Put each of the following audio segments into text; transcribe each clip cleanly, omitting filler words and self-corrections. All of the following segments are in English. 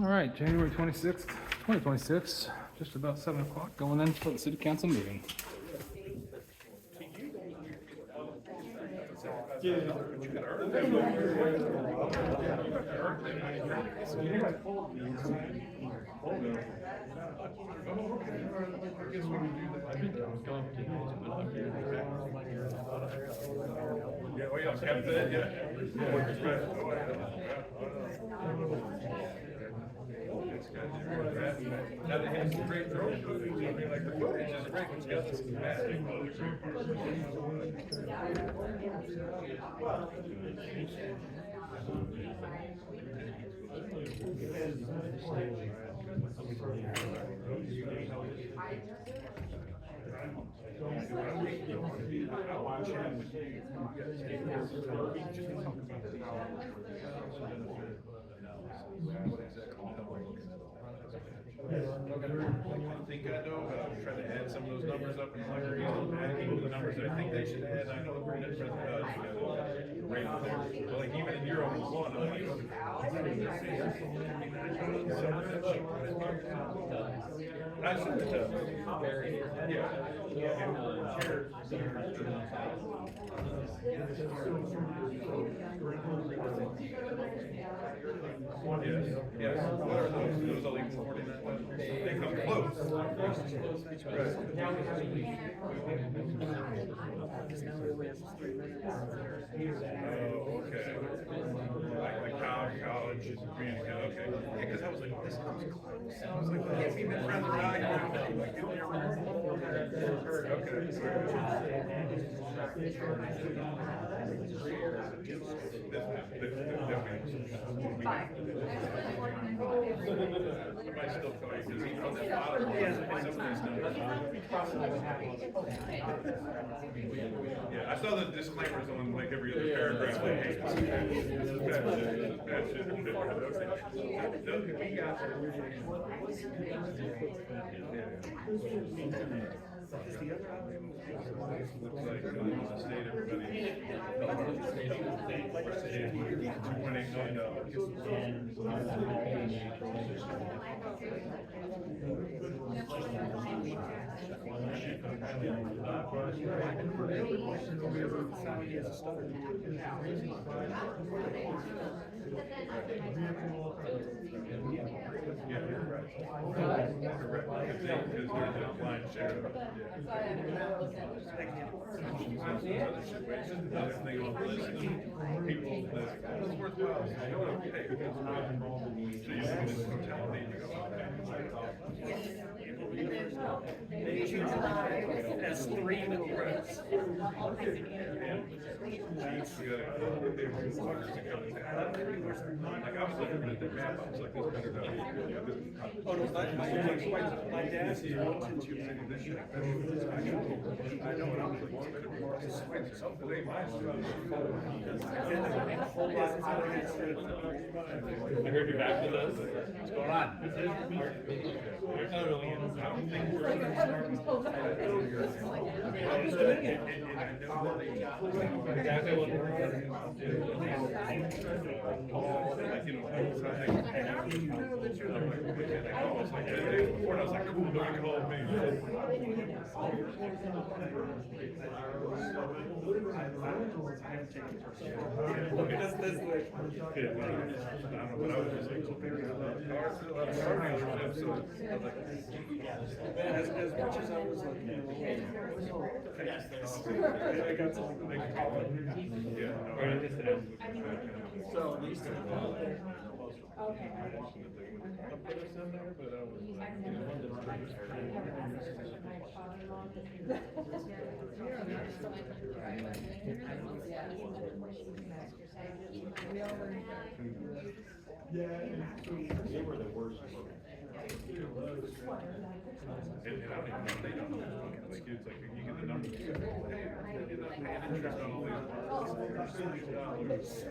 All right, January 26th, 2026, just about 7 o'clock, going in for the city council meeting. Now they have some great drone footage. I mean, like the footage is great, but you got this massive I think I know, but I'm trying to add some of those numbers up, and I'm like, adding the numbers that I think they should add. I know the net present value, rate there. But like even in year over one, I'm like, I assume it does. Yes. What are those? Those are like 49. They come close. Oh, okay. Like college, community. Okay. Yeah, because I was like, this comes close. I was like, can't be been friends Yeah, I saw the disclaimers on like every other paragraph. Like, hey, this is bad shit. This is bad shit. This is bad shit. Looks like state everybody. That's 3 middle rows. Like I was looking at the map, I was like, this better not be. Oh, no, my dad is wanting to. I know, and I was like, this better be something ain't mine. I heard you're back with us. What's going on? I don't think we're Exactly what we're I was like, cool, don't call me. As much as I was like, I got something to make. So at least They were the worst. And I don't even know, they don't know. Like, it's like, you get the numbers. Hey, you're not paying interest on all these.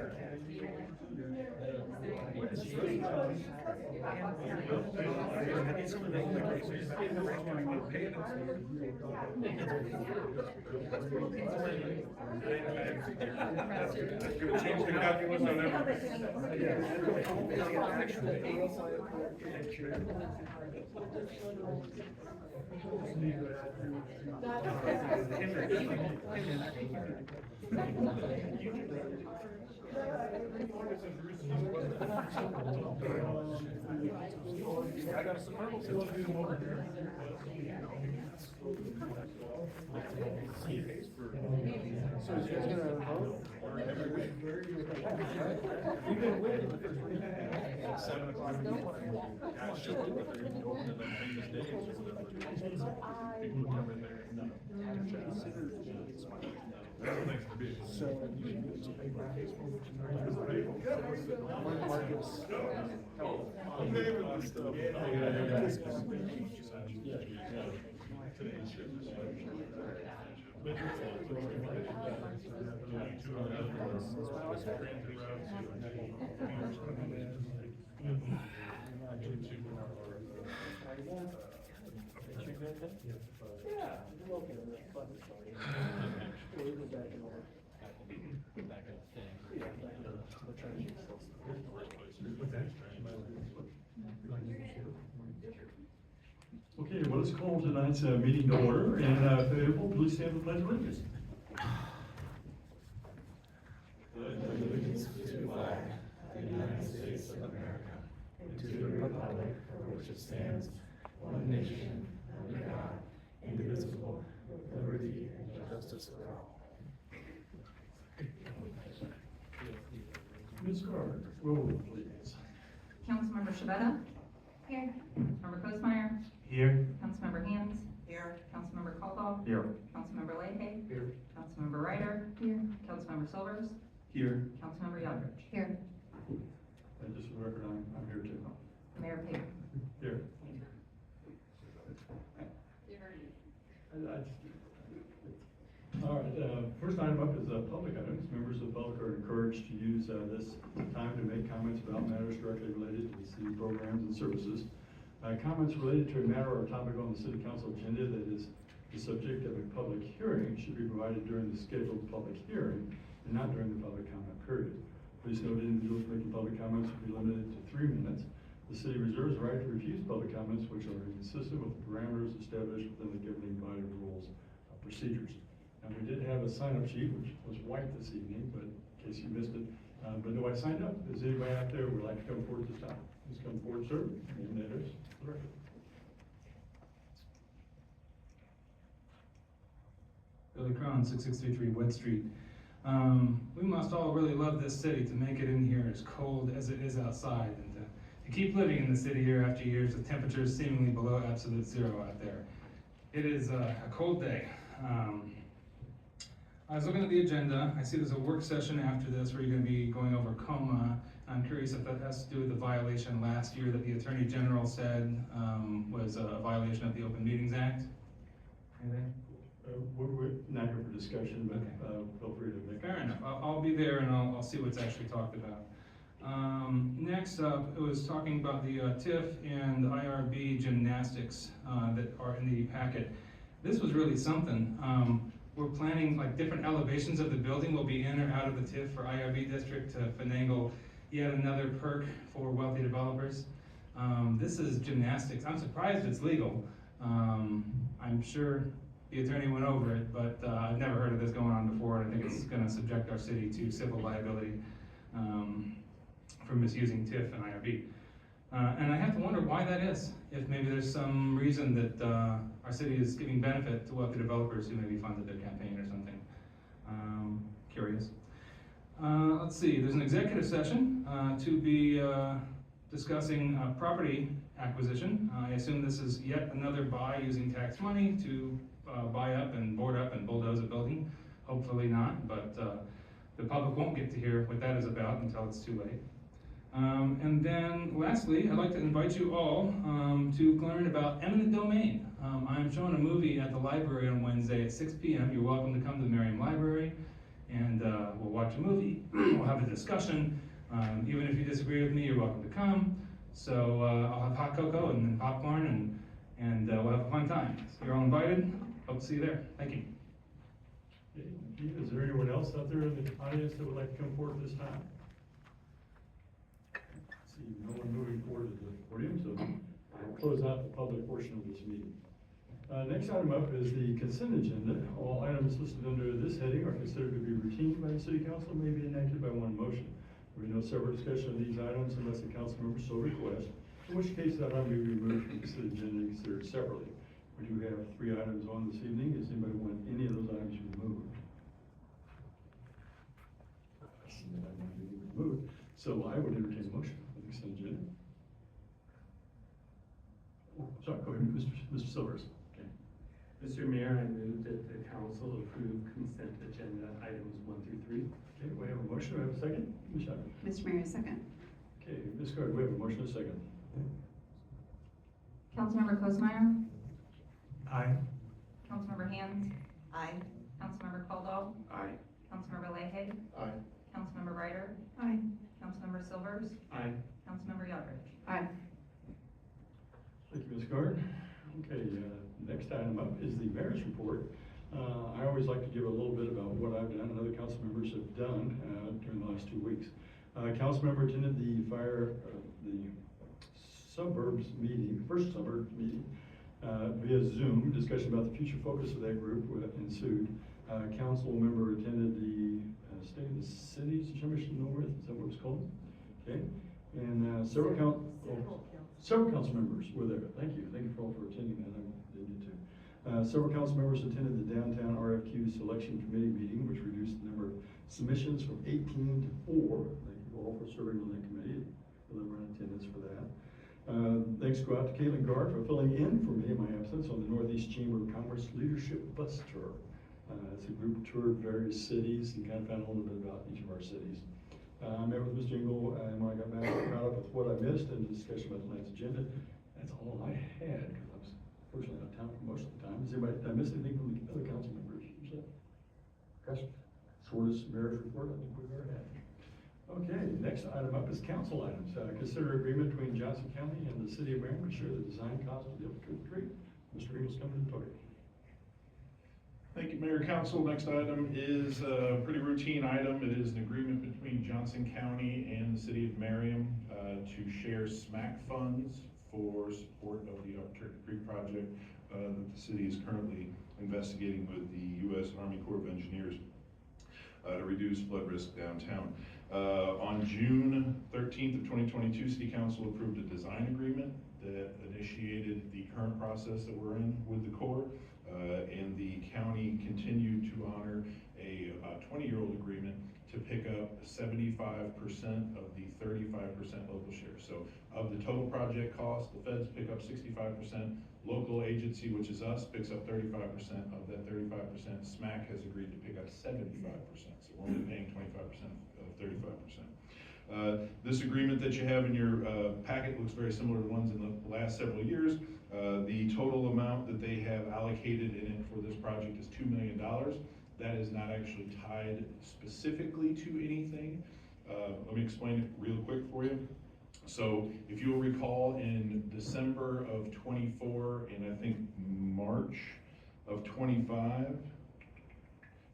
Change the calculus on everything. I got some purple. So is you guys gonna vote? We've been waiting. 7 o'clock in the morning. I should be there, you know, and then famous days or whatever. People come in there and, that's nice to be. So. Marcus. Okay, well, let's call tonight's meeting to order, and if everyone, please stand for the pledge of allegiance. Allegiance to the flag of the United States of America and to the republic for which it stands, one nation, under God, indivisible, with liberty and justice for all. Ms. Carter, roll, please. Councilmember Shabeta. Here. Councilmember Cosmeyer. Here. Councilmember Hands. Here. Councilmember Caldwell. Here. Councilmember Leahy. Here. Councilmember Ryder. Here. Councilmember Silvers. Here. Councilmember Yodridge. Here. And just for the record, I'm here too. Mayor Payne. Here. All right, first item up is public items. Members of the public are encouraged to use this time to make comments about matters directly related to the city programs and services. Comments related to a matter or topic on the city council agenda that is the subject of a public hearing should be provided during the scheduled public hearing and not during the public comment period. Please note individuals making public comments will be limited to 3 minutes. The city reserves the right to refuse public comments which are inconsistent with the parameters established within the governing body rules of procedures. And we did have a sign-up sheet, which was white this evening, but in case you missed it, but nobody signed up. Is anybody out there who would like to come forward this time? Please come forward, sir. And that is the record. Billy Cron, 6633 Wood Street. We must all really love this city to make it in here as cold as it is outside, and to keep living in the city year after years with temperatures seemingly below absolute zero out there. It is a cold day. I was looking at the agenda. I see there's a work session after this where you're going to be going over coma. I'm curious if that has to do with the violation last year that the Attorney General said was a violation of the Open Meetings Act. Anything? We're not here for discussion, but feel free to make. Fair enough. I'll be there and I'll see what's actually talked about. Next up, it was talking about the TIF and IRB gymnastics that are in the packet. This was really something. We're planning like different elevations of the building will be in or out of the TIF for IRB district to finagle yet another perk for wealthy developers. This is gymnastics. I'm surprised it's legal. I'm sure the attorney went over it, but I've never heard of this going on before. I think it's going to subject our city to civil liability for misusing TIF and IRB. And I have to wonder why that is. If maybe there's some reason that our city is giving benefit to wealthy developers who maybe funded their campaign or something. Curious. Let's see, there's an executive session to be discussing property acquisition. I assume this is yet another buy using tax money to buy up and board up and bulldoze a building. Hopefully not, but the public won't get to hear what that is about until it's too late. And then lastly, I'd like to invite you all to learn about eminent domain. I'm showing a movie at the library on Wednesday at 6 p.m. You're welcome to come to the Merriam Library and we'll watch a movie, we'll have a discussion, Even if you disagree with me, you're welcome to come. So I'll have hot cocoa and popcorn, and we'll have a fun time. So you're all invited. Hope to see you there. Thank you. Okay, thank you. Is there anyone else out there in the audience that would like to come forward this time? See, no one moving forward to the podium, so we'll close out the public portion of this meeting. Next item up is the consent agenda. All items listed under this heading are considered to be routine by the city council and may be enacted by one motion. There will be no separate discussion of these items unless the council member so requests, in which case that item may be removed from the consent agenda and considered separately. We do have 3 items on this evening. Does anybody want any of those items removed? I see that item being removed. So I would entertain a motion for the consent agenda. Oh, sorry, go ahead, Mr. Silvers. Okay. Mr. Mayor, I move that the council approve consent agenda items 1 through 3. Okay, we have a motion. Do we have a second? Ms. Shepard. Mr. Mayor, second. Okay, Ms. Gard, we have a motion and a second. Councilmember Cosmeyer, Aye. Councilmember Hans, Aye. Councilmember Caldwell, Aye. Councilmember Leahy, Aye. Councilmember Ryder, Aye. Councilmember Silvers, Aye. Councilmember Yodridge. Aye. Thank you, Ms. Gard. Okay, next item up is the mayor's report. I always like to give a little bit about what I've done and other council members have done during the last 2 weeks. Council member attended the suburbs meeting, first suburbs meeting via Zoom. Discussion about the future focus of that group ensued. Council member attended the State of the Cities Championship North, is that what it's called? Okay, and several council members were there. Thank you all for attending that. I didn't get to. Several council members attended the downtown RFQ selection committee meeting, which reduced the number of submissions from 18 to 4. Thank you all for serving on that committee, delivering attendance for that. Thanks go out to Caitlin Gard for filling in for me in my absence on the Northeast Chamber of Commerce Leadership Bus Tour. It's a group toured various cities and kind of found a little bit about each of our cities. I met with Mr. Engel, and when I got back, I caught up with what I missed and the discussion about tonight's agenda. That's all I had, because I was fortunately out of town for most of the time. Did I miss anything from the other council members? Gosh, shortest mayor's report I think we've ever had. Okay, next item up is council items. Consider agreement between Johnson County and the city of Merriam to share the design cost of the Upper Creek. Mr. Engel's coming to the podium. Thank you, Mayor, Council. Next item is a pretty routine item. It is an agreement between Johnson County and the city of Merriam to share SMAC funds for support of the Upper Creek project that the city is currently investigating with the U.S. Army Corps of Engineers to reduce flood risk downtown. On June 13th of 2022, City Council approved a design agreement that initiated the current process that we're in with the Corps. And the county continued to honor a about 20-year-old agreement to pick up 75% of the 35% local share. So of the total project cost, the feds pick up 65%, local agency, which is us, picks up 35%. Of that 35%, SMAC has agreed to pick up 75%. So we're only paying 25% of 35%. This agreement that you have in your packet looks very similar to ones in the last several years. The total amount that they have allocated in it for this project is $2 million. That is not actually tied specifically to anything. Let me explain it real quick for you. So if you'll recall, in December of 24 and I think March of 25,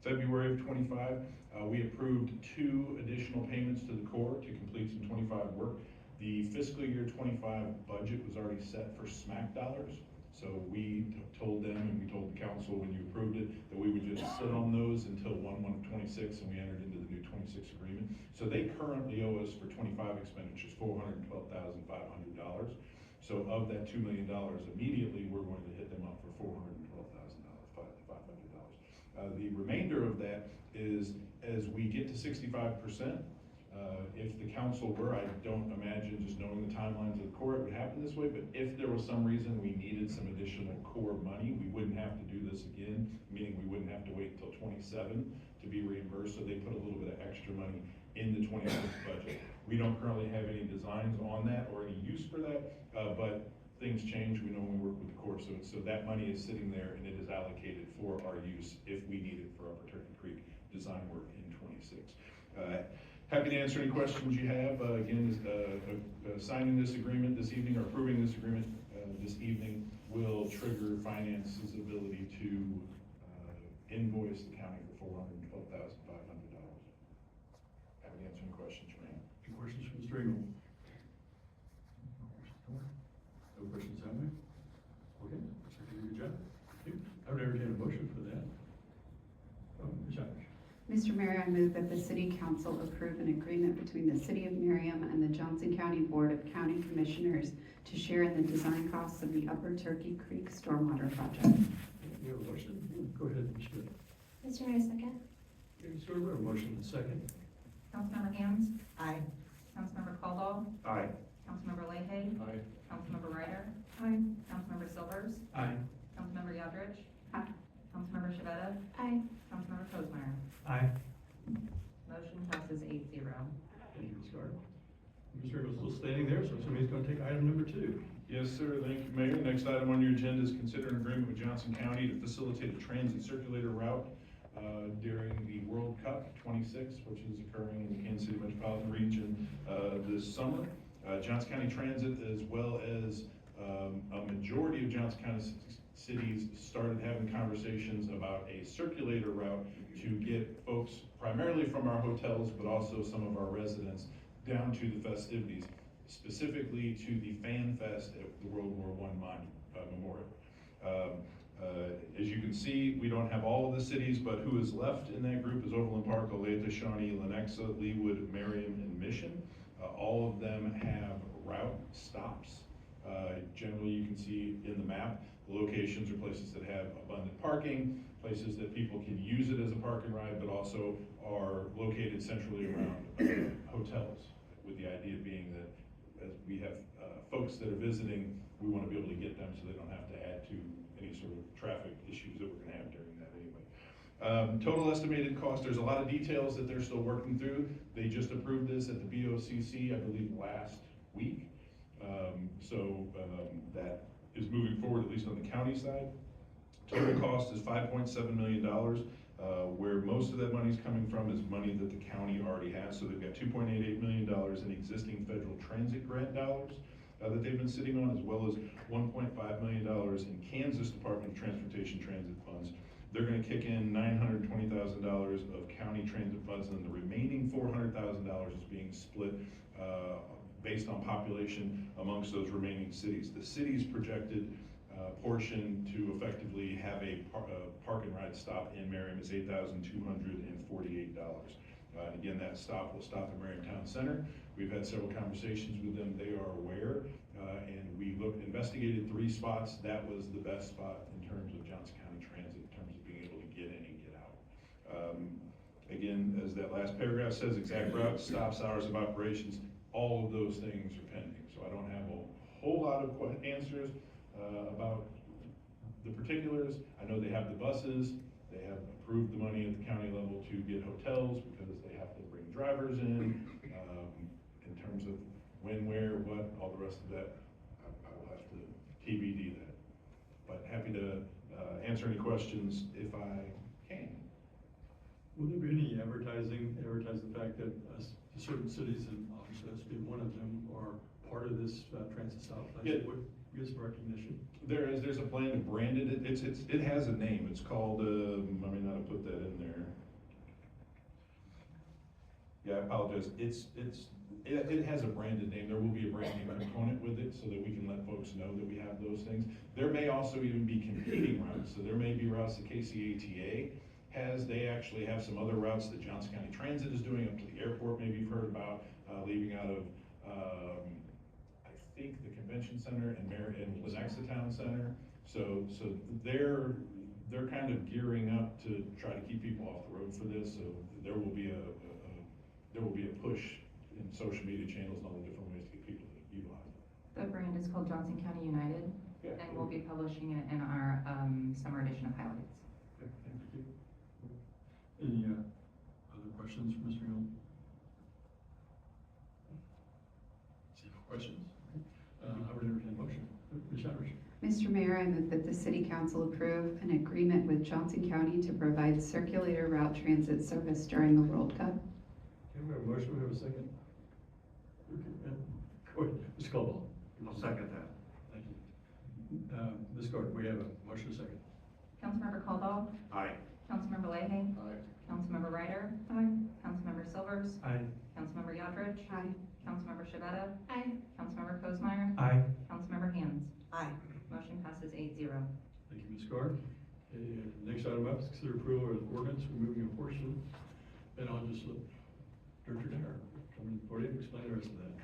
February of 25, we approved 2 additional payments to the Corps to complete some 25 work. The fiscal year 25 budget was already set for SMAC dollars. So we told them, and we told the council when you approved it, that we would just sit on those until 1/1/26, and we entered into the new 26 agreement. So they currently owe us for 25 expenditures $412,500. So of that $2 million, immediately we're going to hit them up for $412,500. The remainder of that is, as we get to 65%, if the council were, I don't imagine, just knowing the timelines of the Corps, it would happen this way, but if there was some reason we needed some additional Corps money, we wouldn't have to do this again, meaning we wouldn't have to wait until 27 to be reimbursed, so they put a little bit of extra money in the 26 budget. We don't currently have any designs on that or any use for that, but things change. We know when we work with the Corps, so that money is sitting there and it is allocated for our use if we need it for Upper Turkey Creek design work in 26. Happy to answer any questions you have. Again, signing this agreement this evening or approving this agreement this evening will trigger finance's ability to invoice the county for $412,500. Happy to answer any questions you may have. Any questions from Mr. Engel? No questions, have we? Okay, looks like you did a good job. Thank you. I would entertain a motion for that. Ms. Irish. Mr. Mayor, I move that the City Council approve an agreement between the City of Merriam and the Johnson County Board of County Commissioners to share in the design costs of the Upper Turkey Creek Stormwater Project. You have a motion? Go ahead, Ms. Good. Mr. Mayor, second. Ms. Stewart, we have a motion and a second. Councilmember Hans? Aye. Councilmember Caldwell? Aye. Councilmember Leahy? Aye. Councilmember Ryder? Aye. Councilmember Silvers? Aye. Councilmember Yodrich? Aye. Councilmember Shavetta? Aye. Councilmember Cosmeyer? Aye. Motion passes 8-0. Thank you, Ms. Gardner. Mr. Engel's still standing there, so somebody's going to take item number 2. Yes, sir. Thank you, Mayor. Next item on your agenda is consider an agreement with Johnson County to facilitate a transit circulator route during the World Cup 26, which is occurring in the Kansas City metropolitan region this summer. Johnson County Transit, as well as a majority of Johnson County cities, started having conversations about a circulator route to get folks primarily from our hotels, but also some of our residents down to the festivities, specifically to the Fan Fest at the World War I Memorial. As you can see, we don't have all of the cities, but who is left in that group is Overland Park, Olathe, Shawnee, Lenexa, Leawood, Merriam, and Mission. All of them have route stops. Generally, you can see in the map, the locations are places that have abundant parking, places that people can use it as a park and ride, but also are located centrally around hotels, with the idea being that as we have folks that are visiting, we want to be able to get them so they don't have to add to any sort of traffic issues that we're going to have during that anyway. Total estimated cost, there's a lot of details that they're still working through. They just approved this at the BOCC, I believe, last week. That is moving forward, at least on the county side. Total cost is $5.7 million. Where most of that money is coming from is money that the county already has. So they've got $2.88 million in existing federal transit grant dollars that they've been sitting on, as well as $1.5 million in Kansas Department of Transportation transit funds. They're going to kick in $920,000 of county transit funds, and then the remaining $400,000 is being split based on population amongst those remaining cities. The city's projected portion to effectively have a park and ride stop in Merriam is $8,248. Again, that stop will stop at Merriam Town Center. We've had several conversations with them. They are aware, and we investigated 3 spots. That was the best spot in terms of Johnson County Transit, in terms of being able to get in and get out. Again, as that last paragraph says, exact routes, stops, hours of operations, all of those things are pending. So I don't have a whole lot of answers about the particulars. I know they have the buses. They have approved the money at the county level to get hotels because they have to bring drivers in terms of when, where, what, all the rest of that. I will have to TBD that. But happy to answer any questions if I can. Will there be any advertising the fact that certain cities, and obviously that's being one of them, are part of this transit stop? Yeah. What gives recognition? There's a plan to brand it. It has a name. It's called, I may not have put that in there. Yeah, I apologize. It has a branded name. There will be a branding component with it so that we can let folks know that we have those things. There may also even be competing routes. So there may be routes that KCATA has. They actually have some other routes that Johnson County Transit is doing up to the airport. Maybe you've heard about leaving out of, I think, the convention center and Lenexa Town Center. So they're kind of gearing up to try to keep people off the road for this. So there will be a push in social media channels and all the different ways to get people to utilize it. The brand is called Johnson County United, Yeah. and we'll be publishing it in our summer edition of Highlights. Okay, thank you. Any other questions for Mr. Hill? See no questions? I would entertain a motion. Ms. Irish. Mr. Mayor, I move that the City Council approve an agreement with Johnson County to provide circulator route transit service during the World Cup. Okay, we have a motion motion, we have a second? Okay, go ahead, Mr. Caldwell. I'll second that. Thank you. Ms. Gordon, we have a motion, a second. Councilmember Caldwell. Aye. Councilmember Leahy. Aye. Councilmember Ryder. Aye. Councilmember Silvers. Aye. Councilmember Yodridge. Aye. Councilmember Shavetta. Aye. Councilmember Cosmeyer. Aye. Councilmember Hans. Aye. Motion passes 8-0. Thank you, Ms. Gordon. Okay, next item up is consider approval of ordinance removing a portion, and I'll just let Director Dyer come in for you and explain the rest of that.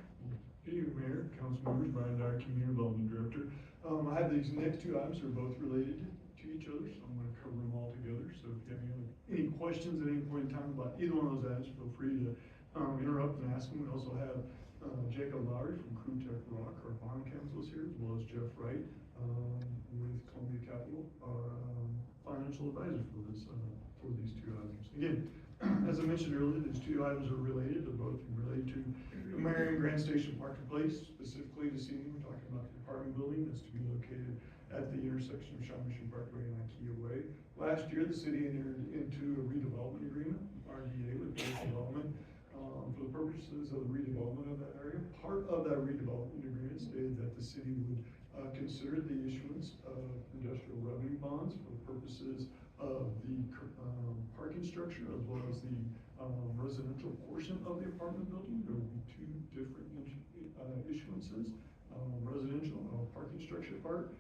Good evening, Mayor, council members, Brian Dyer, Community Development Director. I have these next two items, they're both related to each other, so I'm gonna cover them all together. So if you have any questions at any point in time about either one of those items, feel free to interrupt and ask them. We also have Jacob Lowry from Crew Tech Rock, our bond counsel is here, as well as Jeff Wright with Columbia Capital, our financial advisor for this for these two items. Again, as I mentioned earlier, these two items are related. They're both related to the Merriam Grand Station Marketplace. Specifically this evening, we're talking about the apartment building that's to be located at the intersection of Shaw Mission Parkway and IKEA Way. Last year, the city entered into a redevelopment agreement, RDA, with Base Development, for the purposes of the redevelopment of that area. Part of that redevelopment agreement stated that the city would consider the issuance of industrial revenue bonds for the purposes of the parking structure as well as the residential portion of the apartment building. There will be two different issuances, residential and parking structure part.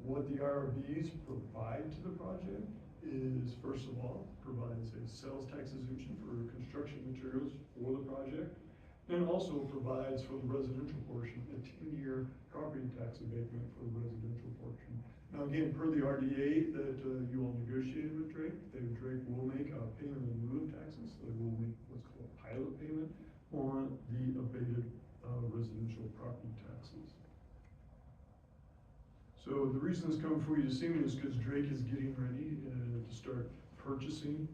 What the IRBs provide to the project is, first of all, provides a sales tax exemption for construction materials for the project, and also provides for the residential portion a 10-year property tax abatement for the residential portion. Now again, per the RDA that you all negotiated with Drake, Drake will make a payment in lieu of taxes. So they will make what's called a pilot payment on the abated residential property taxes. So the reason this coming for you this evening is because Drake is getting ready to start purchasing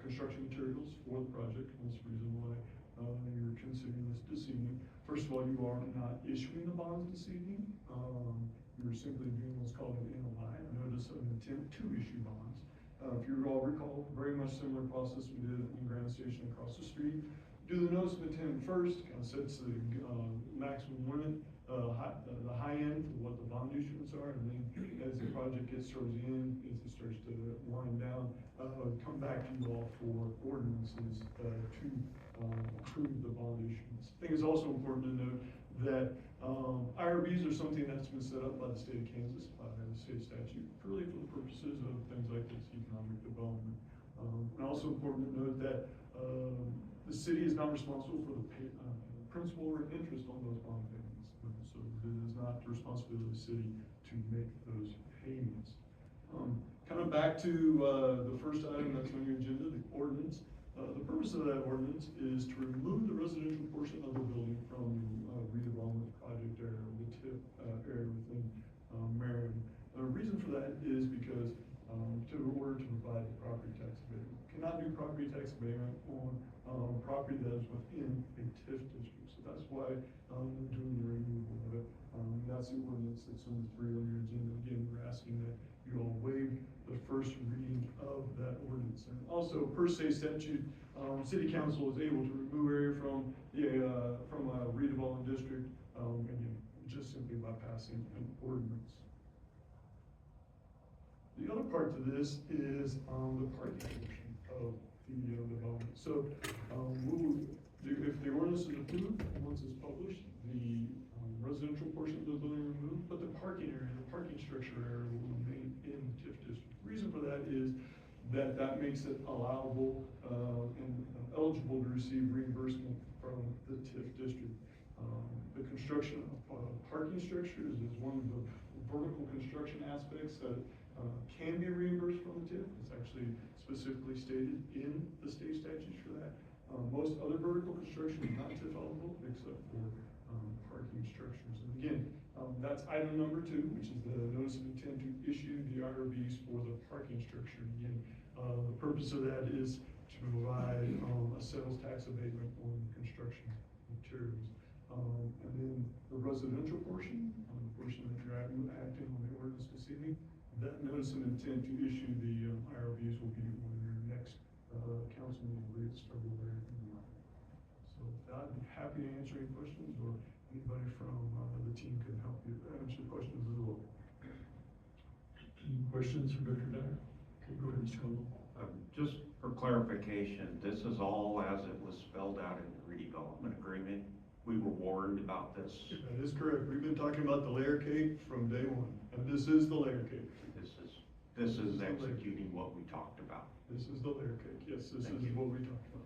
construction materials for the project. And that's the reason why you're considering this evening. First of all, you are not issuing the bonds this evening. You're simply doing what's called an NOI, a notice of intent to issue bonds. If you all recall, very much similar process we did in Grand Station across the street. Do the notice of intent first, kind of sets the maximum limit, the high end for what the bond issuance are, and then as the project gets towards the end, as it starts to wind down, come back to you all for ordinances to approve the bond issuance. I think it's also important to note that IRBs are something that's been set up by the state of Kansas, by the state statute, really for the purposes of things like this economic development. And also important to note that the city is not responsible for the principal or interest on those bond payments. So it is not the responsibility of the city to make those payments. Kind of back to the first item that's on your agenda, the ordinance. The purpose of that ordinance is to remove the residential portion of the building from the redevelopment project area, the TIF area within Merriam. The reason for that is because in order to provide the property tax abatement. Cannot do property tax abatement on property that is within a TIF district. So that's why we're doing the removal of it. That's the ordinance that's on the 3 on your agenda. Again, we're asking that you all waive the first reading of that ordinance. And also, per state statute, City Council is able to remove area from a redevelopment district, again, just simply by passing an ordinance. The other part to this is the parking portion of the development. So if the ordinance is approved, once it's published, the residential portion of the building removed, but the parking area, the parking structure area will remain in the TIF district. The reason for that is that makes it allowable and eligible to receive reimbursement from the TIF district. The construction of parking structures is one of the vertical construction aspects that can be reimbursed from the TIF. It's actually specifically stated in the state statutes for that. Most other vertical construction is not TIF eligible except for parking structures. And again, that's item number 2, which is the notice of intent to issue the IRBs for the parking structure. Again, the purpose of that is to provide a sales tax abatement on construction materials. And then the residential portion, the portion that you're acting on the ordinance this evening, that notice of intent to issue the IRBs will be on your next council meeting, I believe it's February. So I'd be happy to answer any questions, or anybody from the team can help you answer questions as well. Any questions for Dr. Dyer? Okay, go ahead, Mr. Caldwell. Just for clarification, this is all as it was spelled out in the redevelopment agreement. We were warned about this. That is correct. We've been talking about the layer cake from day one, and this is the layer cake. This is executing what we talked about. This is the layer cake. Yes, this Thank is you. what we talked about.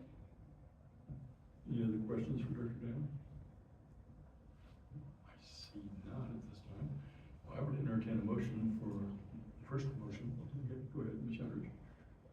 Any other questions for Dr. Dyer? I see none at this time. I would entertain a motion for the first motion. Okay, go ahead, Ms. Youngridge.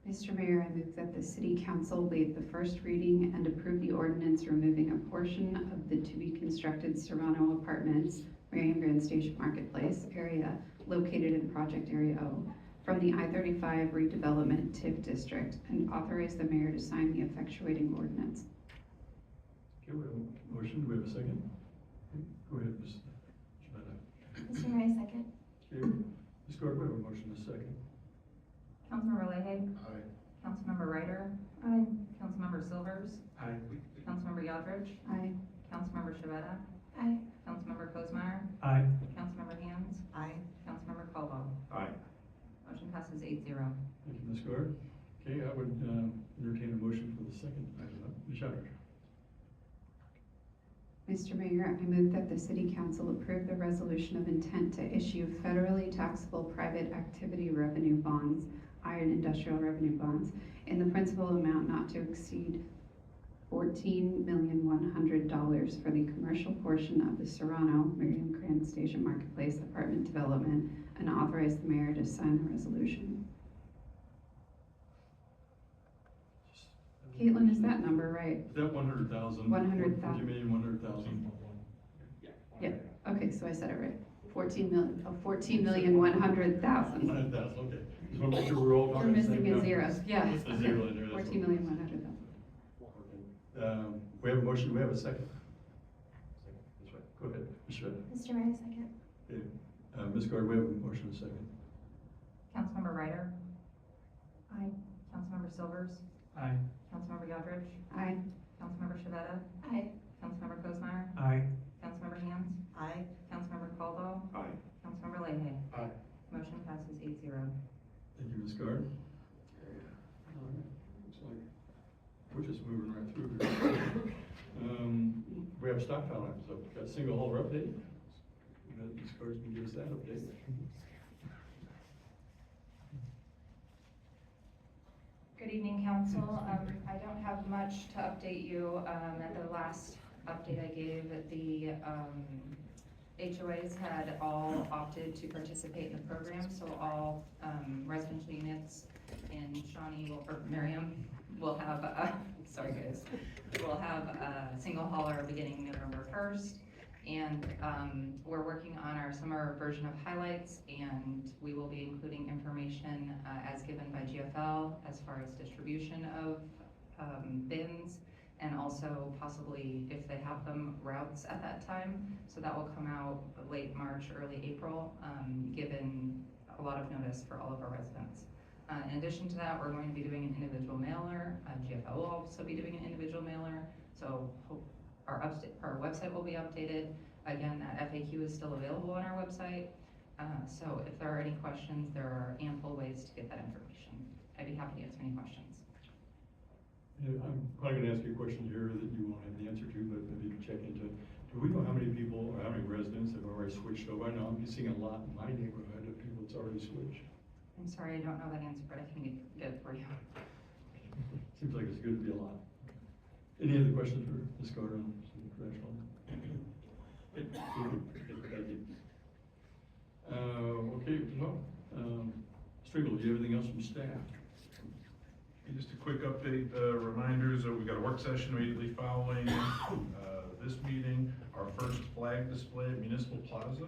Mr. Mayor, I move that the city council waive the first reading and approve the ordinance removing a portion of the to-be-constructed Serrano Apartments, Merriam Kansas City Marketplace area located in Project Area O from the I-35 redevelopment TIF district and authorize the mayor to sign the effectuating ordinance. Okay, we have a motion. Do we have a second? Okay, go ahead, Ms. Shabeta. Mr. Mayor, second. Okay, Ms. Gordon, we have a motion and a second. Councilmember Leahy? Aye. Councilmember Ryder? Aye. Councilmember Silvers? Aye. Councilmember Yodridge? Aye. Councilmember Shavetta? Aye. Councilmember Kozmeyer? Aye. Councilmember Hands? Aye. Councilmember Caldwell? Aye. Motion passes 8-0. Thank you, Ms. Gordon. Okay, I would entertain a motion for the second item. Ms. Youngridge. Mr. Mayor, I move that the city council approve the resolution of intent to issue federally taxable private activity revenue bonds, iron industrial revenue bonds, in the principal amount not to exceed $14,100,000 for the commercial portion of the Serrano Merriam Kansas City Marketplace apartment development, and authorize the mayor to sign the resolution. Caitlin, is that number right? Is that 100,000? 100,000. 40,100,000. Yeah, okay, so I said it right. 14,100,000. 100,000, okay. Just want to make sure we're all You're talking the same missing a number. zero, yeah. Just a zero in there. that's 14,100,000. all. We have a motion, do we have a second? That's right. Go ahead, Ms. Shredder. Mr. Mayor, second. Okay. Ms. Gordon, we have a motion and a second. Councilmember Ryder? Aye. Councilmember Silvers? Aye. Councilmember Yodridge? Aye. Councilmember Shavetta? Aye. Councilmember Kozmeyer? Aye. Councilmember Hands? Aye. Councilmember Caldwell? Aye. Councilmember Leahy? Aye. Motion passes 8-0. Thank you, Ms. Gordon. All right. Looks like we're just moving right through here. We have stockpile items, so we've got single hauler update. Ms. Gordon can give us that update. Good evening, council. I don't have much to update you. At the last update I gave, the HOAs had all opted to participate in the program, so all residential units in Shawnee or Merriam will have, sorry guys, will have a single hauler beginning November 1st. And we're working on our summer version of highlights, and we will be including information as given by GFL as far as distribution of bins, and also possibly, if they have them, routes at that time. So that will come out late March, early April, given a lot of notice for all of our residents. In addition to that, we're going to be doing an individual mailer. GFL will also be doing an individual mailer. So our website will be updated. Again, that FAQ is still available on our website. So if there are any questions, there are ample ways to get that information. I'd be happy to answer any questions. Yeah, I'm probably gonna ask you a question here that you won't have the answer to, but maybe you can check into. Do we know how many people or how many residents have already switched over? I know I'm seeing a lot in my neighborhood of people that's already switched. I'm sorry, I don't know that answer, but I can get it for you. Seems like it's going to be a lot. Any other questions for Ms. Carter on some professional? Thank you. Okay, well, Striegel, do you have anything else from staff? And just a quick update, reminders, we got a work session immediately following this meeting. Our first flag display at Municipal Plaza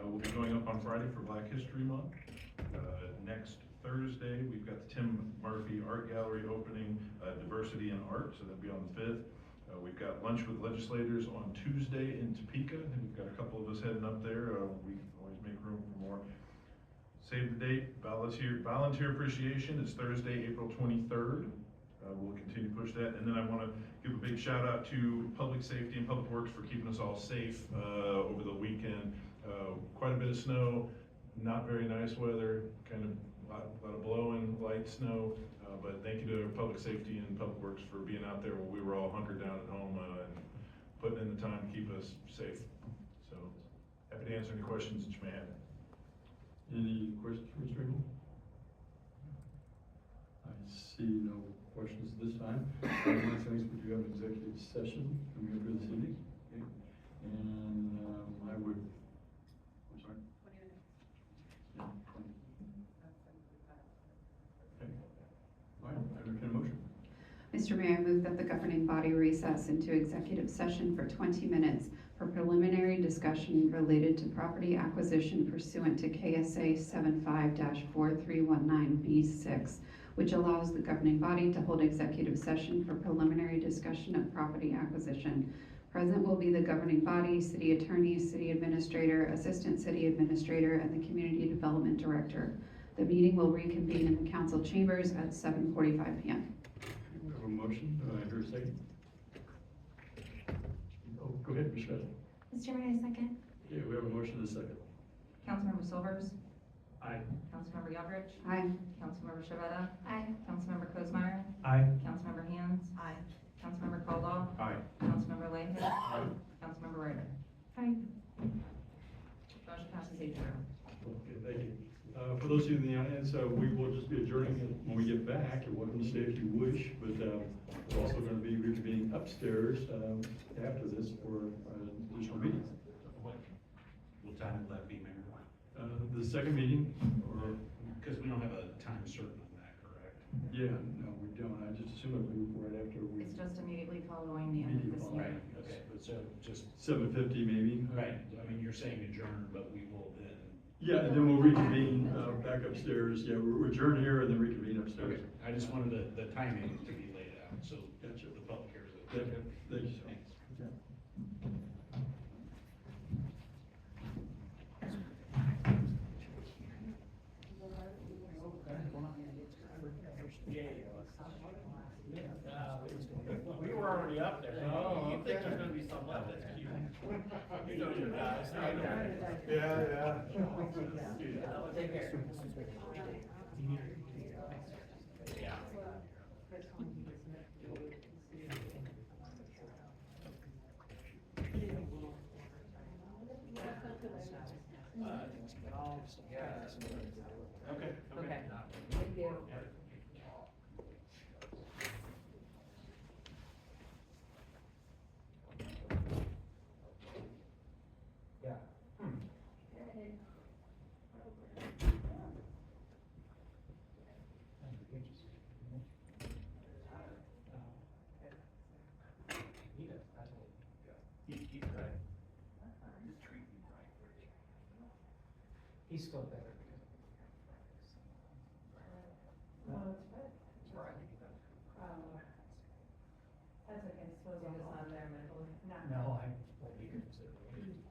will be going up on Friday for Black History Month. Next Thursday, we've got the Tim Murphy Art Gallery opening, Diversity in Art, so that'll be on the 5th. We've got lunch with legislators on Tuesday in Topeka, and we've got a couple of us heading up there. We always make room for more. Save the date, volunteer appreciation is Thursday, April 23rd. we'll continue to push that. And then I want to give a big shout out to Public Safety and Public Works for keeping us all safe over the weekend. Quite a bit of snow, not very nice weather, kind of a lot of blowing, light snow. But thank you to Public Safety and Public Works for being out there while we were all hunkered down at home and putting in the time to keep us safe. So happy to answer any questions that you may have. Any questions for Mr. Engel? I see no questions this time. Next things, we do have an executive session coming up here this evening. Okay. And I would, I'm sorry? 20 minutes. Yeah, 20. Okay. All right, I entertain a motion. Mr. Mayor, I move that the governing body recess into executive session for 20 minutes for preliminary discussion related to property acquisition pursuant to KSA 75-4319B6, which allows the governing body to hold executive session for preliminary discussion of property acquisition. Present will be the governing body, city attorney, city administrator, assistant city administrator, and the community development director. The meeting will reconvene in the council chambers at 7:45 p.m. We have a motion. Do I hear a second? Oh, go ahead, Ms. Shredder. Mr. Mayor, second. Yeah, we have a motion and a second. Councilmember Silvers, Aye. Councilmember Yodrich, Aye. Councilmember Shavetta, Aye. Councilmember Kozmeyer, Aye. Councilmember Hands, Aye. Councilmember Caldwell, Aye. Councilmember Leahy, Councilmember Ryder. Aye. Motion passes 8-0. Okay, thank you. For those of you in the audience, we will just be adjourning when we get back. You're welcome to stay if you wish, but we're also going to be reconvening upstairs after this for additional meetings. What time will that be, Mayor? The second meeting, or, Because we don't have a time certain on that, correct? yeah, no, we don't. I just assume it'll be right after we. It's just immediately following the end of this Immediately meeting. Okay, but so just, 7:50 maybe. right, I mean, you're saying adjourn, but we will then. Yeah, and then we'll reconvene back upstairs. Yeah, we'll adjourn here and then reconvene upstairs. Okay, I just wanted the timing to be laid out, so Gotcha. the public hears it. Thank you. Thank you, sir. Thanks. We were already up there. Oh, you think there's gonna be some left, that's cute. You know your guys. Yeah. Take care. Yeah. Okay. Okay. Thank you. He's still better. That's okay, I suppose it's not there mentally. No, I won't be considering.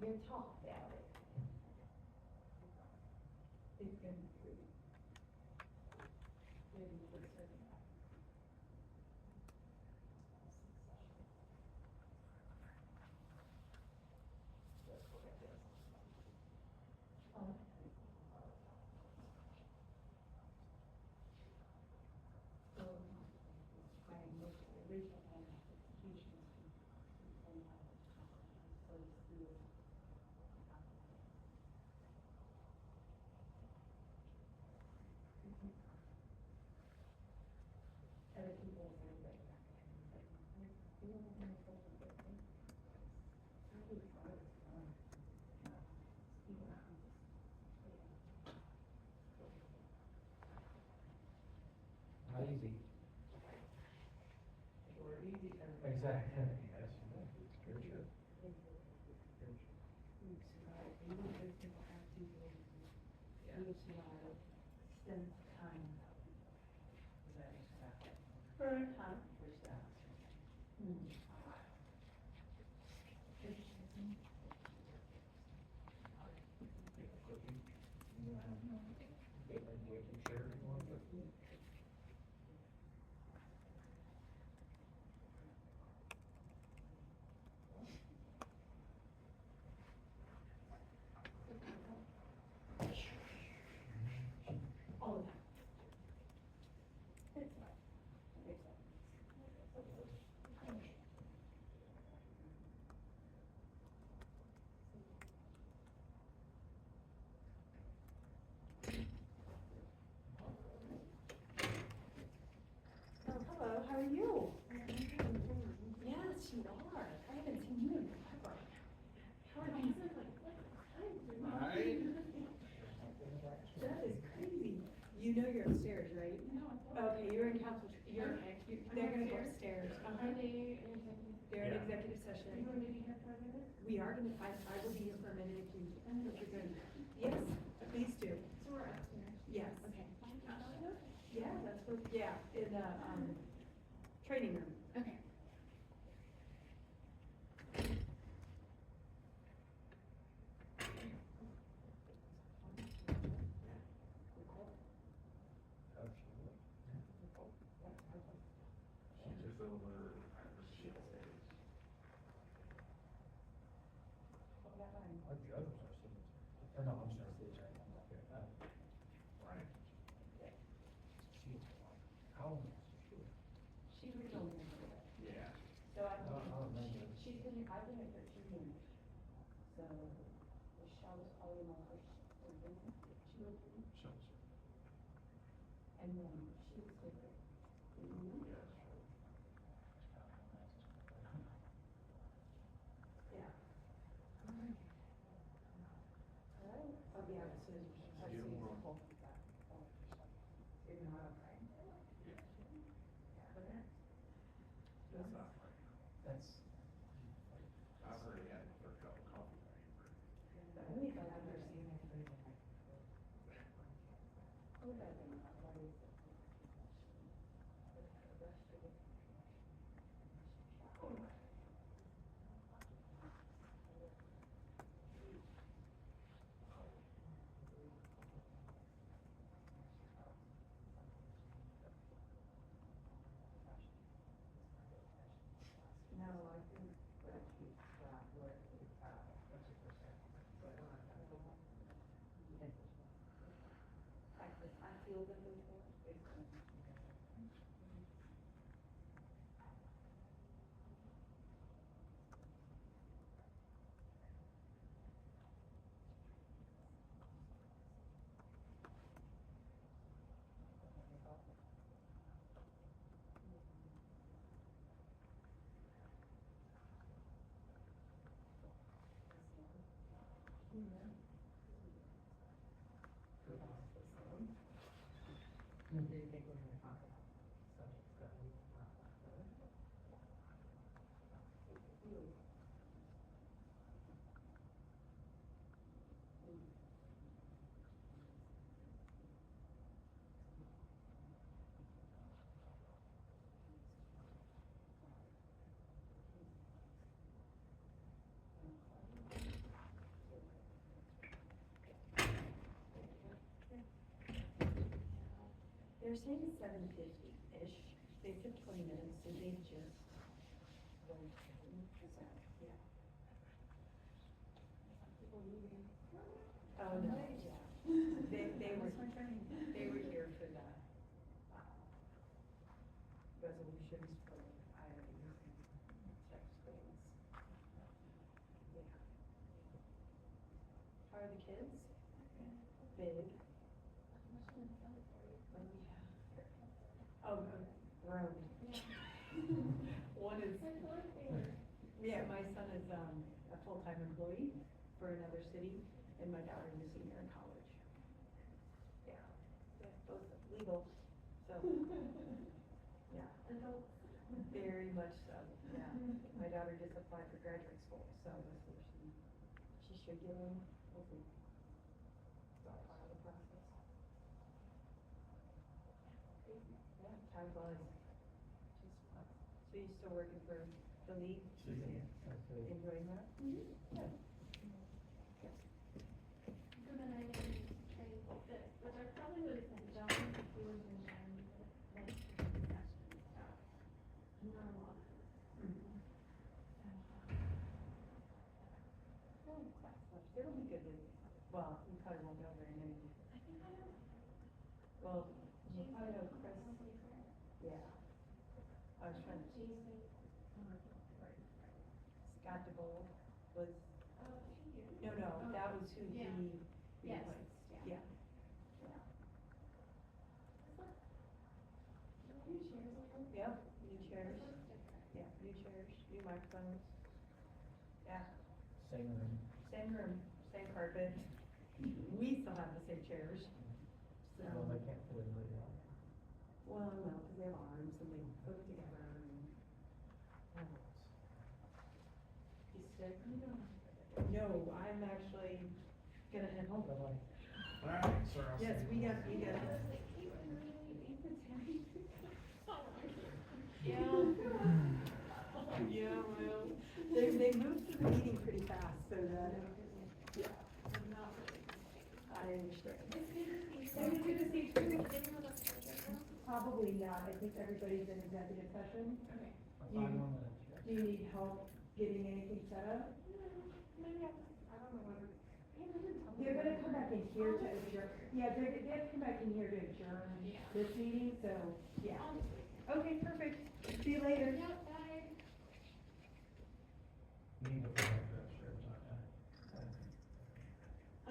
You're talk about it. It's been pretty. Maybe for certain. know you're upstairs, right? Okay, you're in council, they're gonna go upstairs. Are they in executive? They're in executive session. Are you going to be here for a minute? We are gonna, I will be here for a minute if you're good. Yes, please do. So we're upstairs? Yes. Okay. Yeah, that's what, yeah, in the, training room. Okay. Like the others are sitting. Or no, I'm sorry, stage right now. Okay. Right. How long is she? She's originally here. Yeah. So I don't remember. she's been, I've been here 13 years. So Michelle was probably my first, she was, and then she was different. Yeah. Alright, I'll be out as soon as you pull that. You're not okay. That's. I've already had the first cup of coffee. Only if I've ever seen anybody. Oh, that thing, what is it? No, I think that he's where it's at. I feel that there's more space. Do you think we're gonna talk about subjects that we not covered? They're saying it's 7:50-ish. They took 20 minutes, so they just. So, yeah. Oh, no, yeah. They were here for the, resolutions for IRBs and such things. Yeah. How are the kids? Big. Oh, grown. One is, yeah, my son is, a full-time employee for another city, and my daughter is a senior in college. Yeah, they're both legal, so, yeah. Very much so, yeah. My daughter just applied for graduate school, so that's where she should get in, we'll see. Start part of the process. Yeah, time flies. So you still working for the league? Enjoying that? Good. So then I didn't say this, which I probably would have sent John if he was in town, but like, discussion, so. Not a lot. It'll be good to, well, you probably won't know very many. I think I know. Well, you Jason, probably know Chris. Jason. Yeah. I was trying to, Jason. Scott DeBold was, Oh, thank you. no, that was who he Yeah. Yes, replaced. yeah. Yeah. New chairs over. Yep, new chairs, This looks different. yeah, new chairs, new microphones. Yeah, Same room. same room, same carpet. We still have the same chairs, So, Well, they can't fully lay down. well, no, because they have arms and they hook together and. You sick? No, I'm actually gonna head home. Alright, sir, I'll Yes, see we you. got. Yeah. Yeah, well, they moved through the meeting pretty fast, so that, yeah. I understand. Probably not, I think everybody's in executive session. Okay. Do you, do you need help getting anything set up? They're gonna come back in here to adjourn, yeah, they have to come back in here to adjourn this meeting, so, yeah. Okay, perfect, see you later. Need to put that shirt on.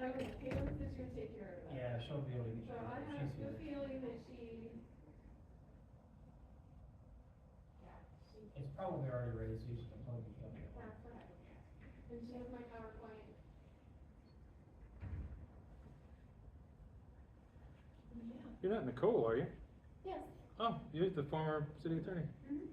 Okay, Taylor's just gonna take care of that. Yeah, she'll be able to get So you. I have She's the here. feeling that she. It's probably already ready, so you just plug it in. That's what I would guess. And she has my PowerPoint. Yeah. You're not Nicole, are you? Yes. Oh, you're the former city attorney. Mm-hmm.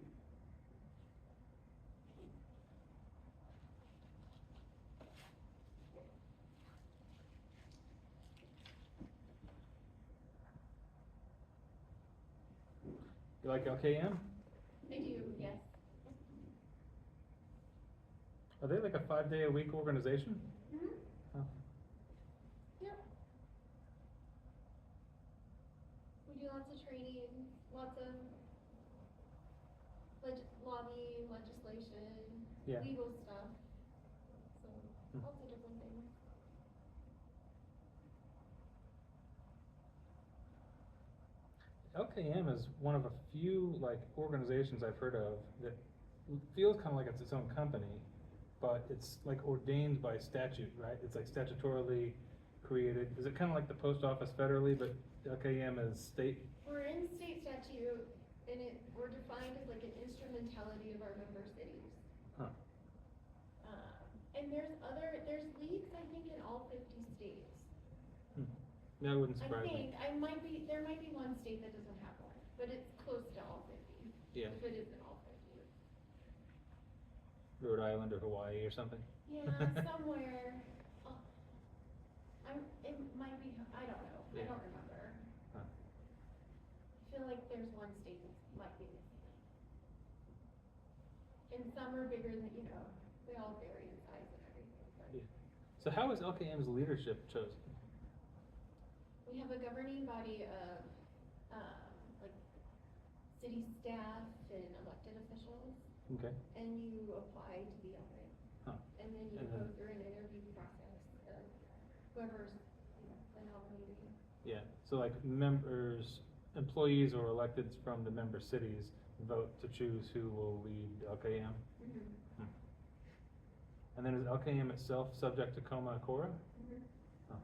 You like LKM? I do, yes. Are they like a 5-day-a-week organization? Mm-hmm. Oh. Yep. We do lots of training, lots of lobbying, legislation, Yeah. legal stuff. So, Hmm. lots of different things. LKM is one of a few like organizations I've heard of that feels kind of like it's its own company, but it's like ordained by statute, right? It's like statutorily created. Is it kind of like the post office federally, but LKM is state? We're in state statute, and we're defined as like an instrumentality of our member cities. Huh. And there's leagues, I think, in all 50 states. That wouldn't surprise me. there might be one state that doesn't have one, but it's close to all 50. Yeah. If it isn't all 50. Rhode Island or Hawaii or something? Yeah, somewhere. Oh, it might be, I don't know, I Yeah. don't remember. Huh. I feel like there's one state that might be missing. And some are bigger than, they all vary in size and everything, but. Yeah. So how is LKM's leadership chosen? We have a governing body of, like, city staff and elected officials, Okay. and you apply to be on it. Huh. And then you And go then- through an interview process of whoever's, the nominee. Yeah, so like members, employees or electeds from the member cities vote to choose who will lead LKM? Mm-hmm. And then is LKM itself subject to Coma Cora? Mm-hmm. Oh.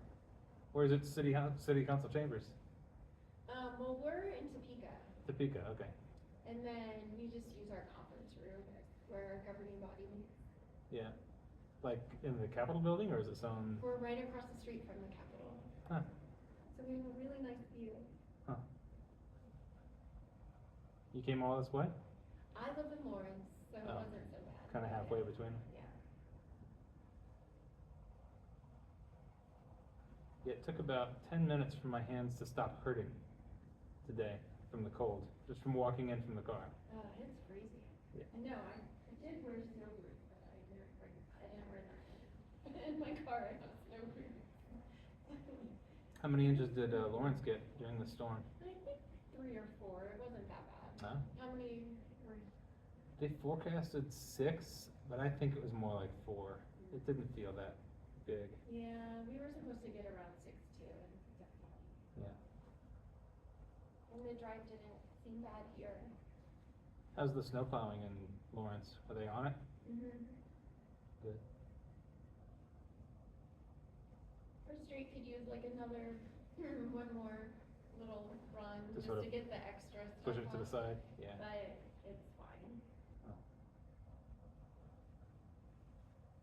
Or is it city council chambers? Well, we're in Topeka, Topeka, okay. and then we just use our conference room where our governing body meets. Yeah. Like in the Capitol building or is it some? We're right across the street from the Capitol, Huh. so we have a really nice view. Huh. You came all this way? I live in Lawrence, so it Oh. wasn't so bad. Kind of halfway between? Yeah. Yeah, it took about 10 minutes for my hands to stop hurting today from the cold, just from walking in from the car. It's freezing. Yeah. I know, I did wear snow boots, but I didn't wear that. In my car, I have snow boots. How many inches did Lawrence get during the storm? I think 3 or 4, it wasn't that bad. No? How many were? They forecasted 6, but I think it was more like 4. It didn't feel that big. Yeah, we were supposed to get around 6 too, and Yeah. and the drive didn't seem bad here. How's the snow plowing in Lawrence? Are they on it? Mm-hmm. Good. Our street could use like another, one more little run, To just sort to of get the extra stuff Push it to the off. side? Yeah. But it's fine.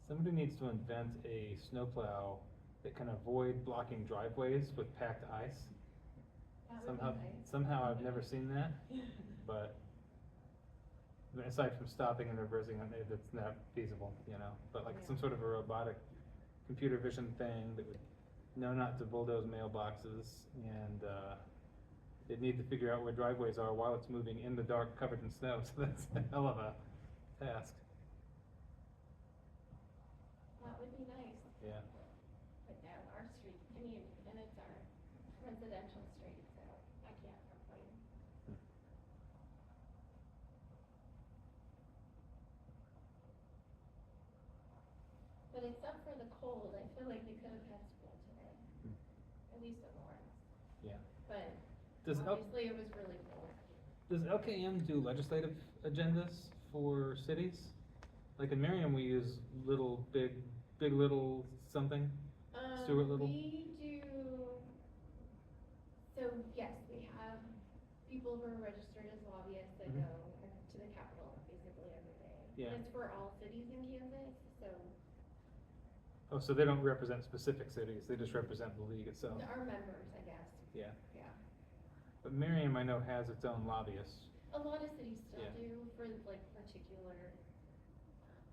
Somebody needs to invent a snowplow that can avoid blocking driveways with packed ice. That would be nice. Somehow I've never seen that, but aside from stopping and reversing, it's not feasible, you know, but like some sort of a robotic computer vision thing that would know not to bulldoze mailboxes, and, it'd need to figure out where driveways are while it's moving in the dark covered in snow, so that's a hell of a task, That would be nice. yeah. But now our street, I mean, and it's our residential street, so I can't complain. But except for the cold, I feel like we could have had school today, at least in Lawrence. Yeah. But Does obviously it was really cold. Does LKM do legislative agendas for cities? Like in Merriam, we use big little something, Stuart Little? We do, so yes, we have people who are registered as lobbyists that Mhm. go to the Capitol basically every day. Yeah. And it's for all cities in Kansas, so Oh, so they don't represent specific cities, they just represent the league itself? our members, I guess, Yeah. yeah. But Merriam, I know, has its own lobbyists, A lot of cities still Yeah. do for like particular,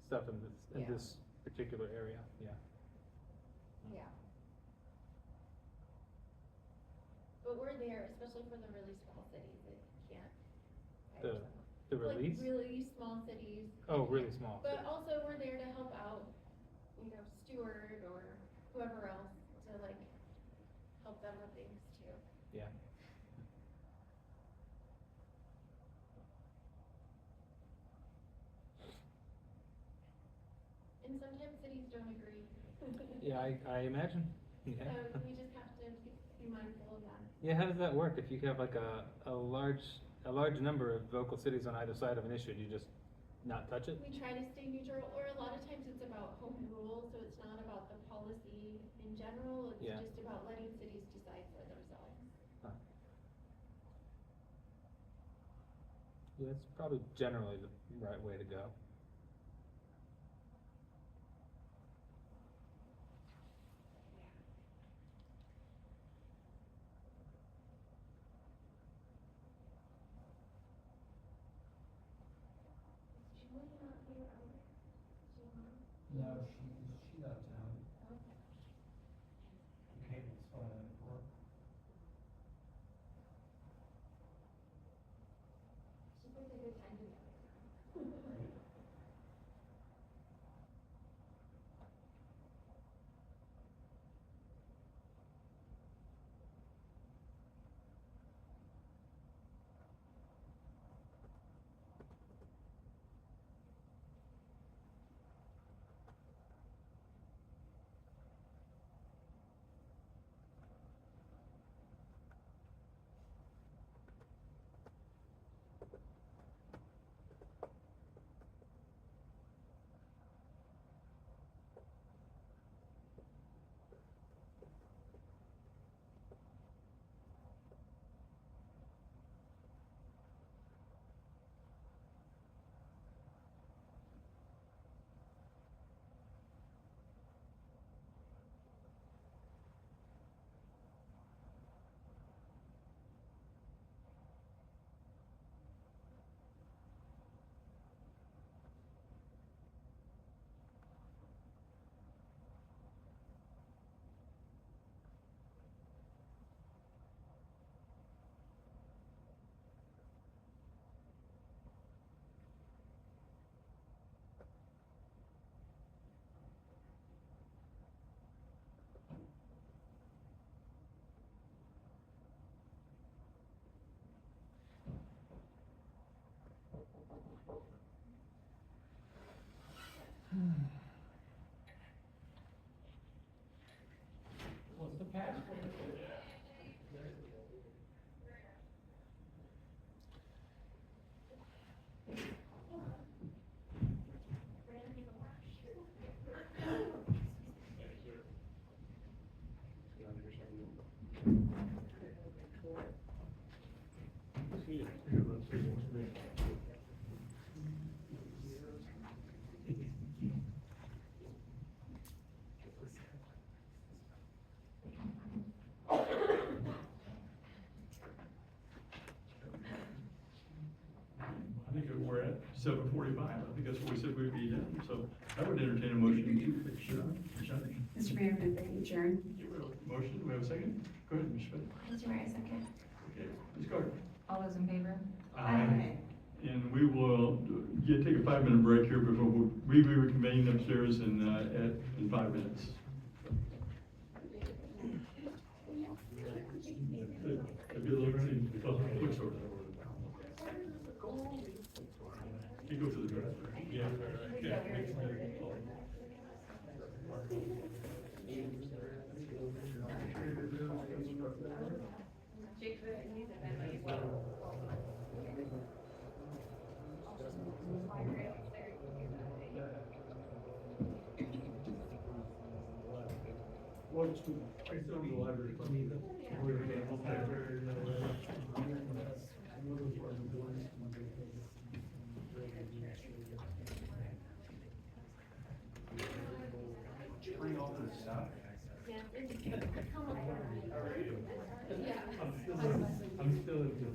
stuff in Yeah. this particular area, yeah. yeah. But we're there, especially for the really small cities that can't. hire The someone. release? Like really small cities. Oh, really small. But also we're there to help out, you know, Stewart or whoever else to like help them with things too. Yeah. And sometimes cities don't agree. Yeah, I imagine, yeah. So we just have to be mindful of that. Yeah, how does that work? If you have like a large number of vocal cities on either side of an issue, do you just not touch it? We try to stay neutral, or a lot of times it's about home rule, so it's not about the policy in general, it's Yeah. just about letting cities decide for themselves. Huh. Yeah, it's probably generally the right way to go. Is Julie not here? No, she's out of town. Okay. Cable's fine at work. She picked a good time to get Right. 7:45. I think that's what we said we'd be done. So I would entertain a motion to adjourn. Mr. Mayor, move that we adjourn. Motion, do we have a second? Go ahead, Ms. Schmidt. Mr. Mayor, second. Okay, Ms. Carter. All those in favor? And we will take a 5-minute break here before we reconvene upstairs in 5 minutes. It'll be a little early, because of the bookstore. You go to the drive-thru. Yeah, I'm still in the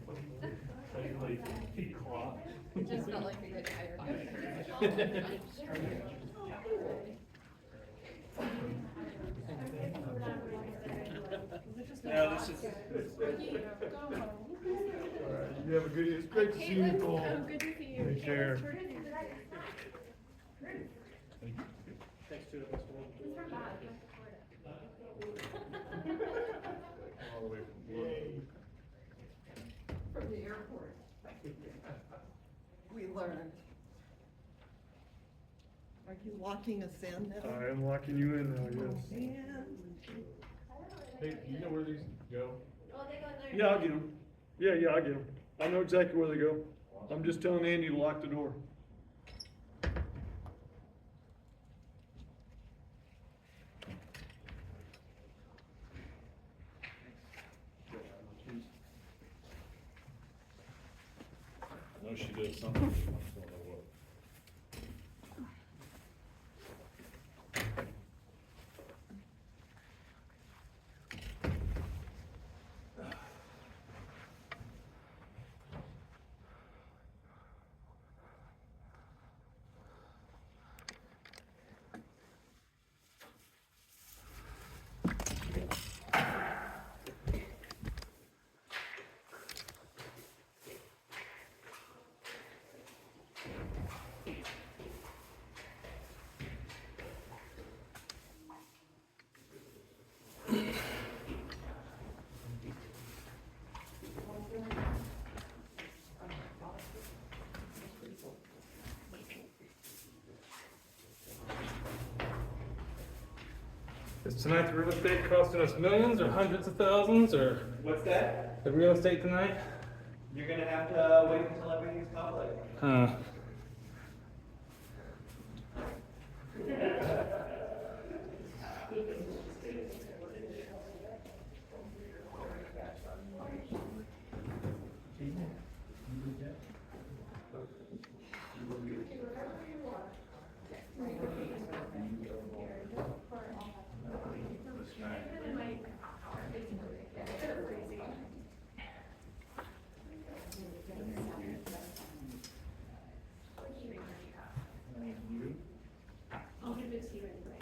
like clock. It just felt like a good tire. No, this is. All right, you have a good, it's great to see you, Cole. Good to see you. Take care. Thanks to it, Mr. He's from Bath. All the way from Florida. From the airport. We learned. Are you locking us in now? I am locking you in now, yes. Man. Hey, do you know where these go? Oh, they go in there. Yeah, I'll get them. Yeah, I get them. I know exactly where they go. I'm just telling Andy to lock the door. I know she did something. I don't know what. Is tonight the real estate costing us millions or hundreds of thousands, or What's that? the real estate tonight? You're gonna have to wait until everything's public. Huh. I'll give it to you anyway.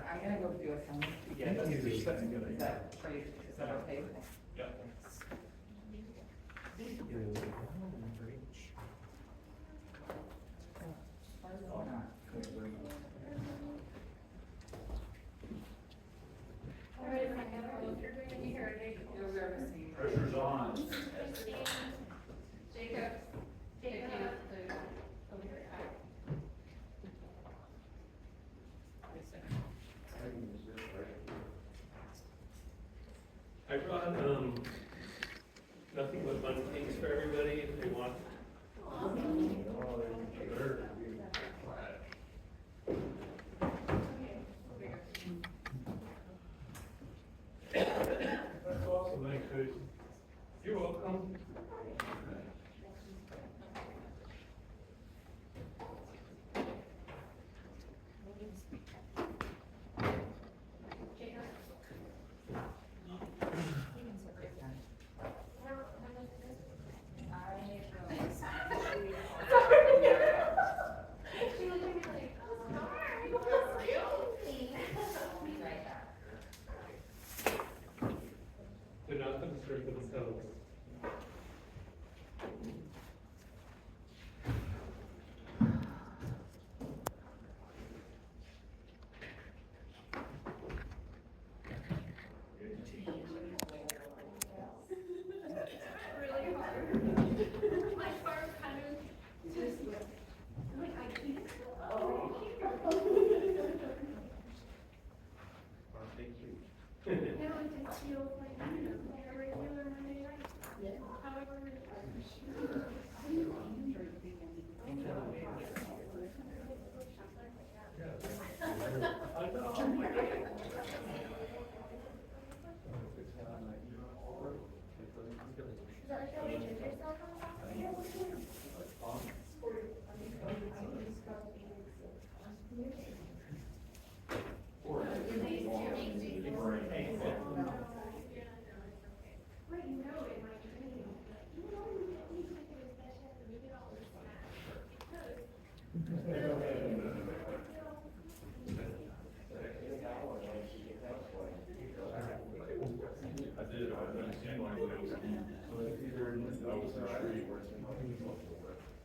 I'm gonna go do a film. Yeah, that's a good idea. Is that okay? All right, if you're going to be here, Pressure's on. Jacob. I brought, nothing but bundt cakes for everybody if they want. That's awesome, thanks, Jason. You're welcome. Sure for themselves. Really hard. My arm kind of just, like, I can't. Oh. Thank you. No, it just feels like a regular Monday night. However,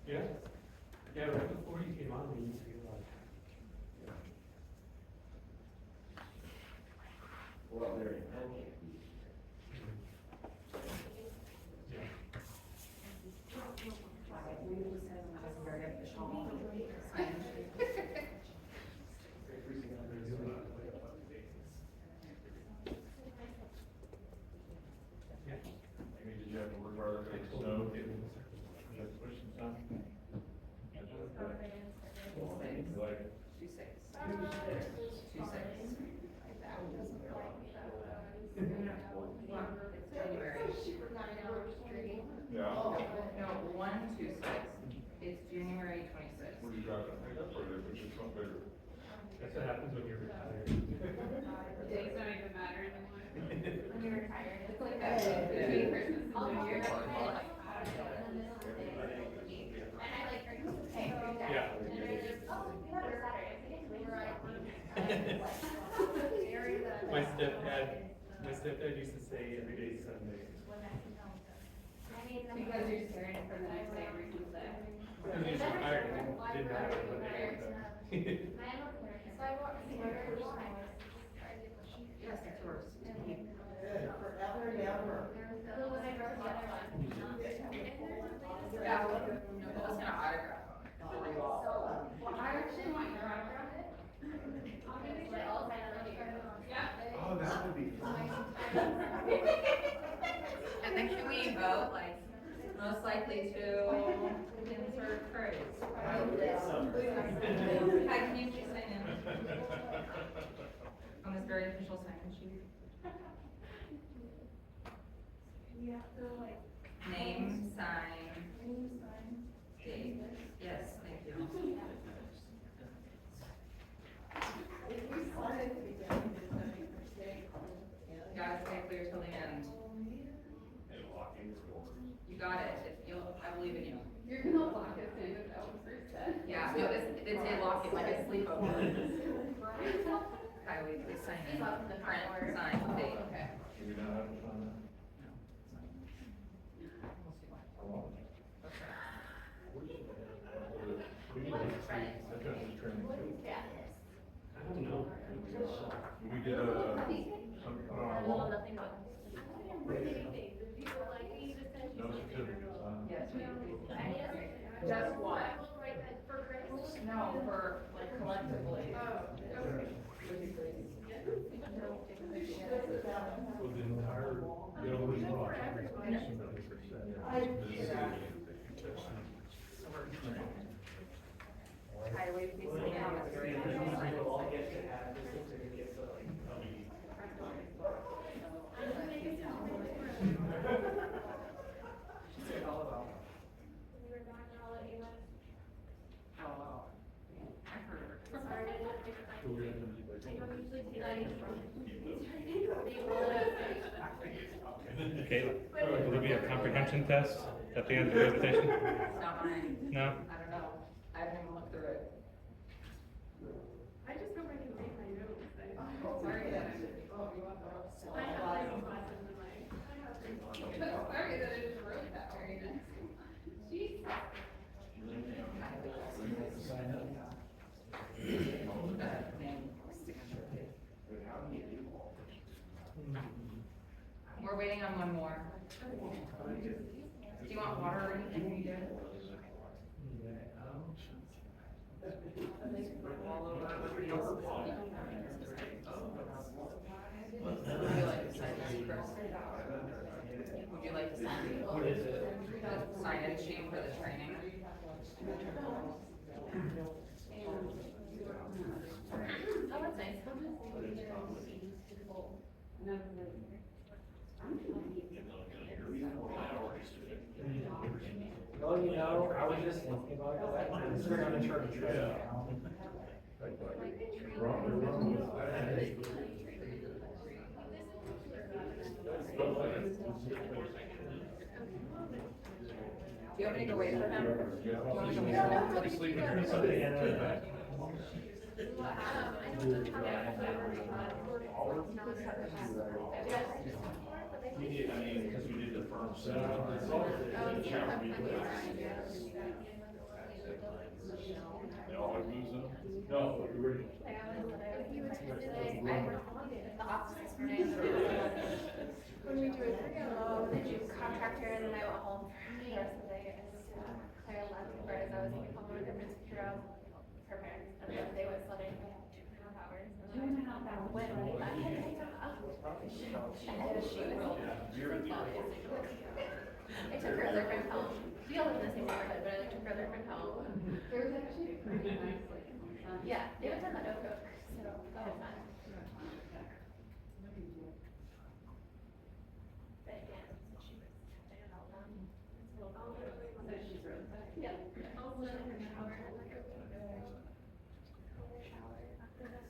Yeah. Yeah, right before you came on, we used to get like. Well, there you go. Amy, did you have to work harder for the snow? You had to push some stuff? You like it? 2/6. Yeah. No, 1/26. It's January 26th. Where did you drive that for there, which is not bigger? That's what happens when you're retired. the dates don't even matter anymore. When you're retired, it's like that. Yeah. Christmas and New Year. And I like, are you okay? Yeah. And they're just, oh, you have a Saturday. I think we were like, My stepdad used to say every day is Sunday. because you're staring for the next day every Tuesday. Because he was retired, it didn't matter when they were done. Yes, it's yours. Forever and ever. Yeah, no, I was gonna autograph them. I actually want your autograph. Yeah. Oh, that would be fun. And then can we vote, like, most likely to insert phrase? Hi, can you please sign in on this very official sign-in sheet? Yeah, so like. Name, sign, date. Yes, thank you. You gotta stay clear till the end. You got it. I believe in you. You're gonna lock us in with that one first set. Yeah, no, it's a lock, it's like a sleepover. Kylie, please sign in. Print, sign, date. Okay. Do we not have to sign that? We need to see, I got this training. I don't know. Can we get something on our wall? No certificates, huh? Yes, we just one. No, for like collectively. So the entire, the other law, application that is Kylie, please sign in on this very official sign-in. All get to have this certificate, so like, She said all about. Oh, wow. I've heard of her. okay, will there be a comprehension test at the end of the presentation? It's not mine. No? I don't know. I haven't even looked through it. I just hope I can make my notes. Sorry. I have like classes in my. we're waiting on one more. Do you want water or anything? You good? Would you like to sign this, Chris? Would you like to sign the sign-in sheet for the training? Oh, that's nice. Well, you know, I was just thinking about that, we're gonna charge a trade now. Do you want me to go wait for him? Do you want me to wait for him? We did, I mean, because we did the firm set. They all have moves up? No, we're. The office this morning. When we do it, did you contractor and then I went home for the rest of the day and Claire left, whereas I was like, home with different heroes, her parents, and then they went sledding for 2.5 hours. 2.5 hours. When we left, and she was I took her other friend home. We all live in the same neighborhood, but I took her other friend home. It was actually pretty nice. Yeah, they went on the no cook, so that was fun. But yeah, so she was there all done. So she's really good. Yeah. Also in her shower, like a shower after this.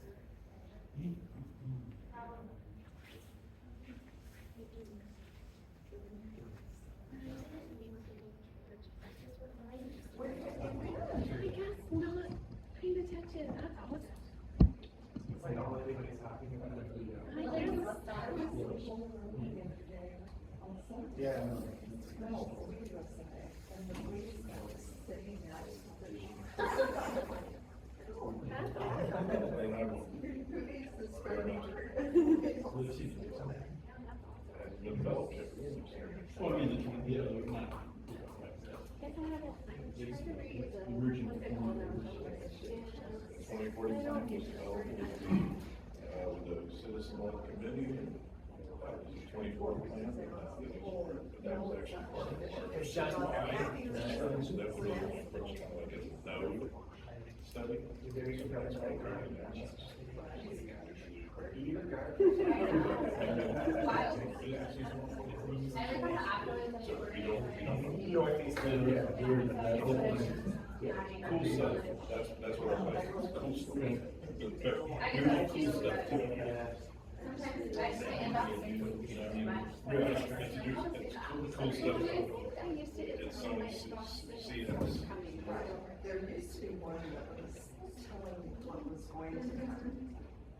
Not paying attention, that's awesome. It's like all everybody's talking about the video. Yeah. Well, I mean, yeah, they're not. The citizen led committee, that was a 24 plan, that was actually part of it. It's just. So that was the first time I did a node study. Cool stuff, that's what I'm like, cool stuff. Cool stuff. Cool stuff. It's so see us. There used to be one that was telling what was going to happen,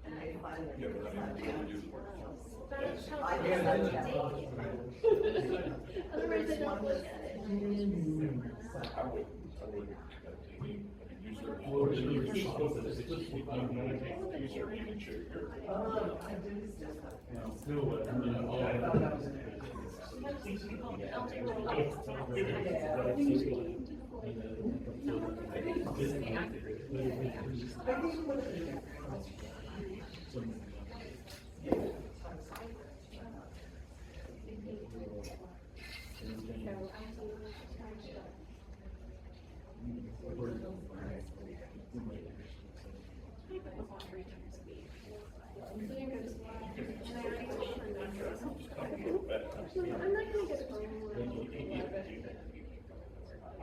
and they finally. Yeah, but I mean, we do. I guess that's it. Otherwise I don't look at it. I would, use their meeting chair here. I do still have. Still,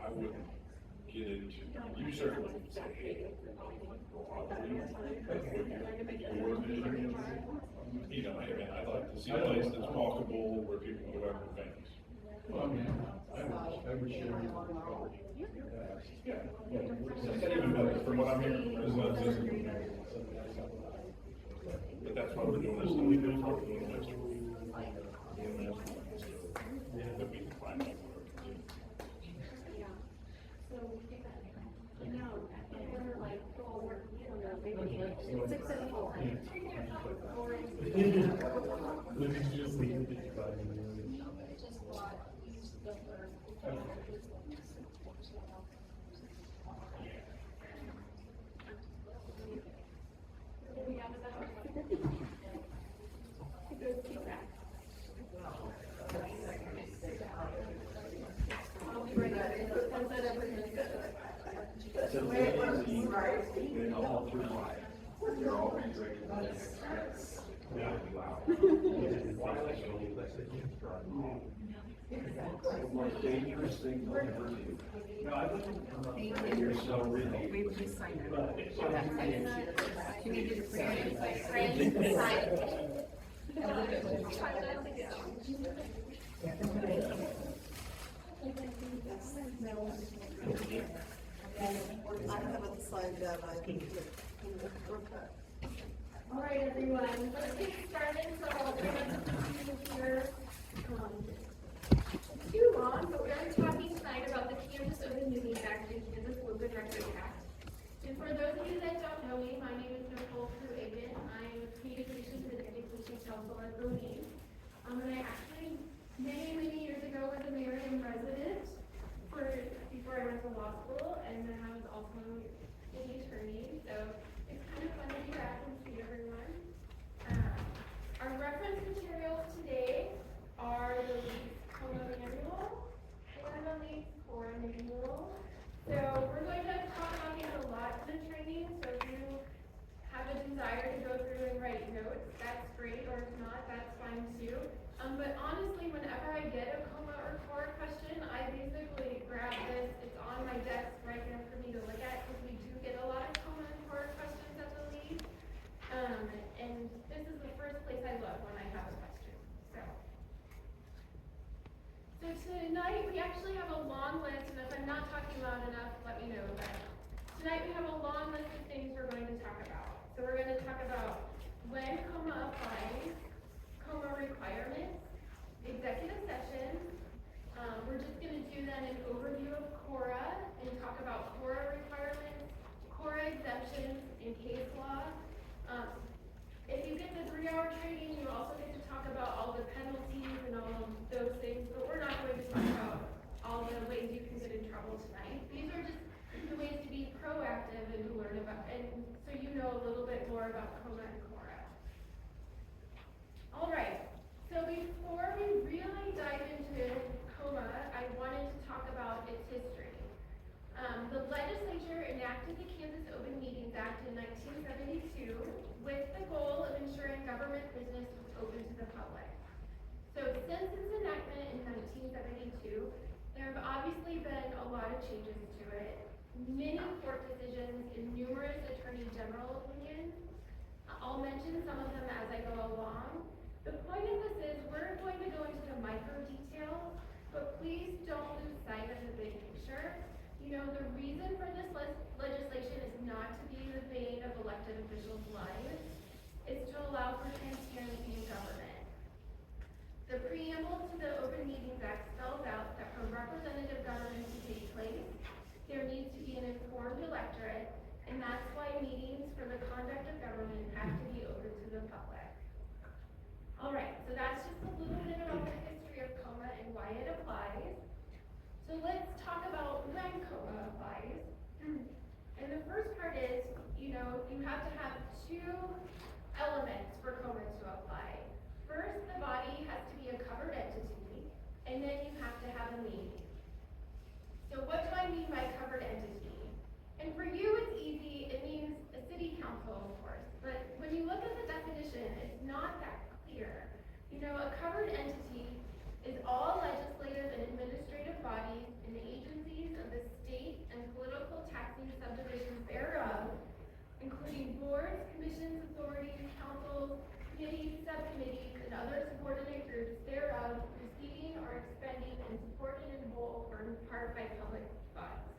I wouldn't get into, you certainly would say, hey, you know, I'd like to see a place that's walkable where people can go out with families. well, I mean, I would share. Yeah. Even better, from what I'm hearing, is not just. But that's why we're doing this, study, that's why we're doing this. That we can find out. Six and four. Just leave it. Most dangerous thing to ever do. No, I wouldn't. You're so really. We would just sign it. Can you do the prayer? I haven't signed that, I think. All right, everyone, let's get started. So I'll turn it to here. Too long, but we're talking tonight about the Kansas Open Meetings Act and Kansas Open Records Act. And for those of you that don't know me, my name is Nicole Crew-Aiken. I'm with Communications and Education Council at Boone. And I actually, many years ago, was a Merriam resident before I went to law school, and then I was also an attorney. So it's kind of fun to be back and see everyone. Our reference materials today are the LEAPS COMA manual and the LEAPS core manual. So we're going to talk about these a lot in the training, so if you have a desire to go through and write notes, that's great, or if not, that's fine too. But honestly, whenever I get a COMA or core question, I basically grab this, it's on my desk right there for me to look at, because we do get a lot of COMA and core questions at the LEAPS. And this is the first place I look when I have a question. So tonight we actually have a long list, and if I'm not talking loud enough, let me know. But tonight we have a long list of things we're going to talk about. So we're going to talk about when COMA applies, COMA requirements, executive sessions. We're just going to do then an overview of CORA and talk about CORA requirements, CORA exemptions, and case law. If you get the 3-hour training, you also get to talk about all the penalties and all of those things, but we're not going to talk about all the ways you can get in trouble tonight. These are just the ways to be proactive and to learn about, and so you know a little bit more about COMA and CORA. All right, so before we really dive into COMA, I wanted to talk about its history. The legislature enacted the Kansas Open Meetings Act in 1972 with the goal of ensuring government business was open to the public. So since its enactment in 1972, there have obviously been a lot of changes to it, many court decisions and numerous attorney general opinions. I'll mention some of them as I go along. The point of this is we're going to go into the micro details, but please don't lose sight of the big picture. You know, the reason for this legislation is not to be the bane of elected officials' lives. It's to allow for transparency in government. The preamble to the Open Meetings Act spells out that for representative government to take place, there needs to be an informed electorate, and that's why meetings for the conduct of government have to be open to the public. All right, so that's just a little bit about the history of COMA and why it applies. So let's talk about when COMA applies. And the first part is, you know, you have to have two elements for COMA to apply. First, the body has to be a covered entity, and then you have to have a meeting. So what do I mean by covered entity? And for you, it's easy. It means a city council, of course. But when you look at the definition, it's not that clear. You know, a covered entity is all legislative and administrative bodies and agencies of the state and political taxing subdivisions thereof, including boards, commissions, authorities, councils, committees, subcommittees, and other subordinate groups thereof, receiving or expending and supported in whole or in part by public funds.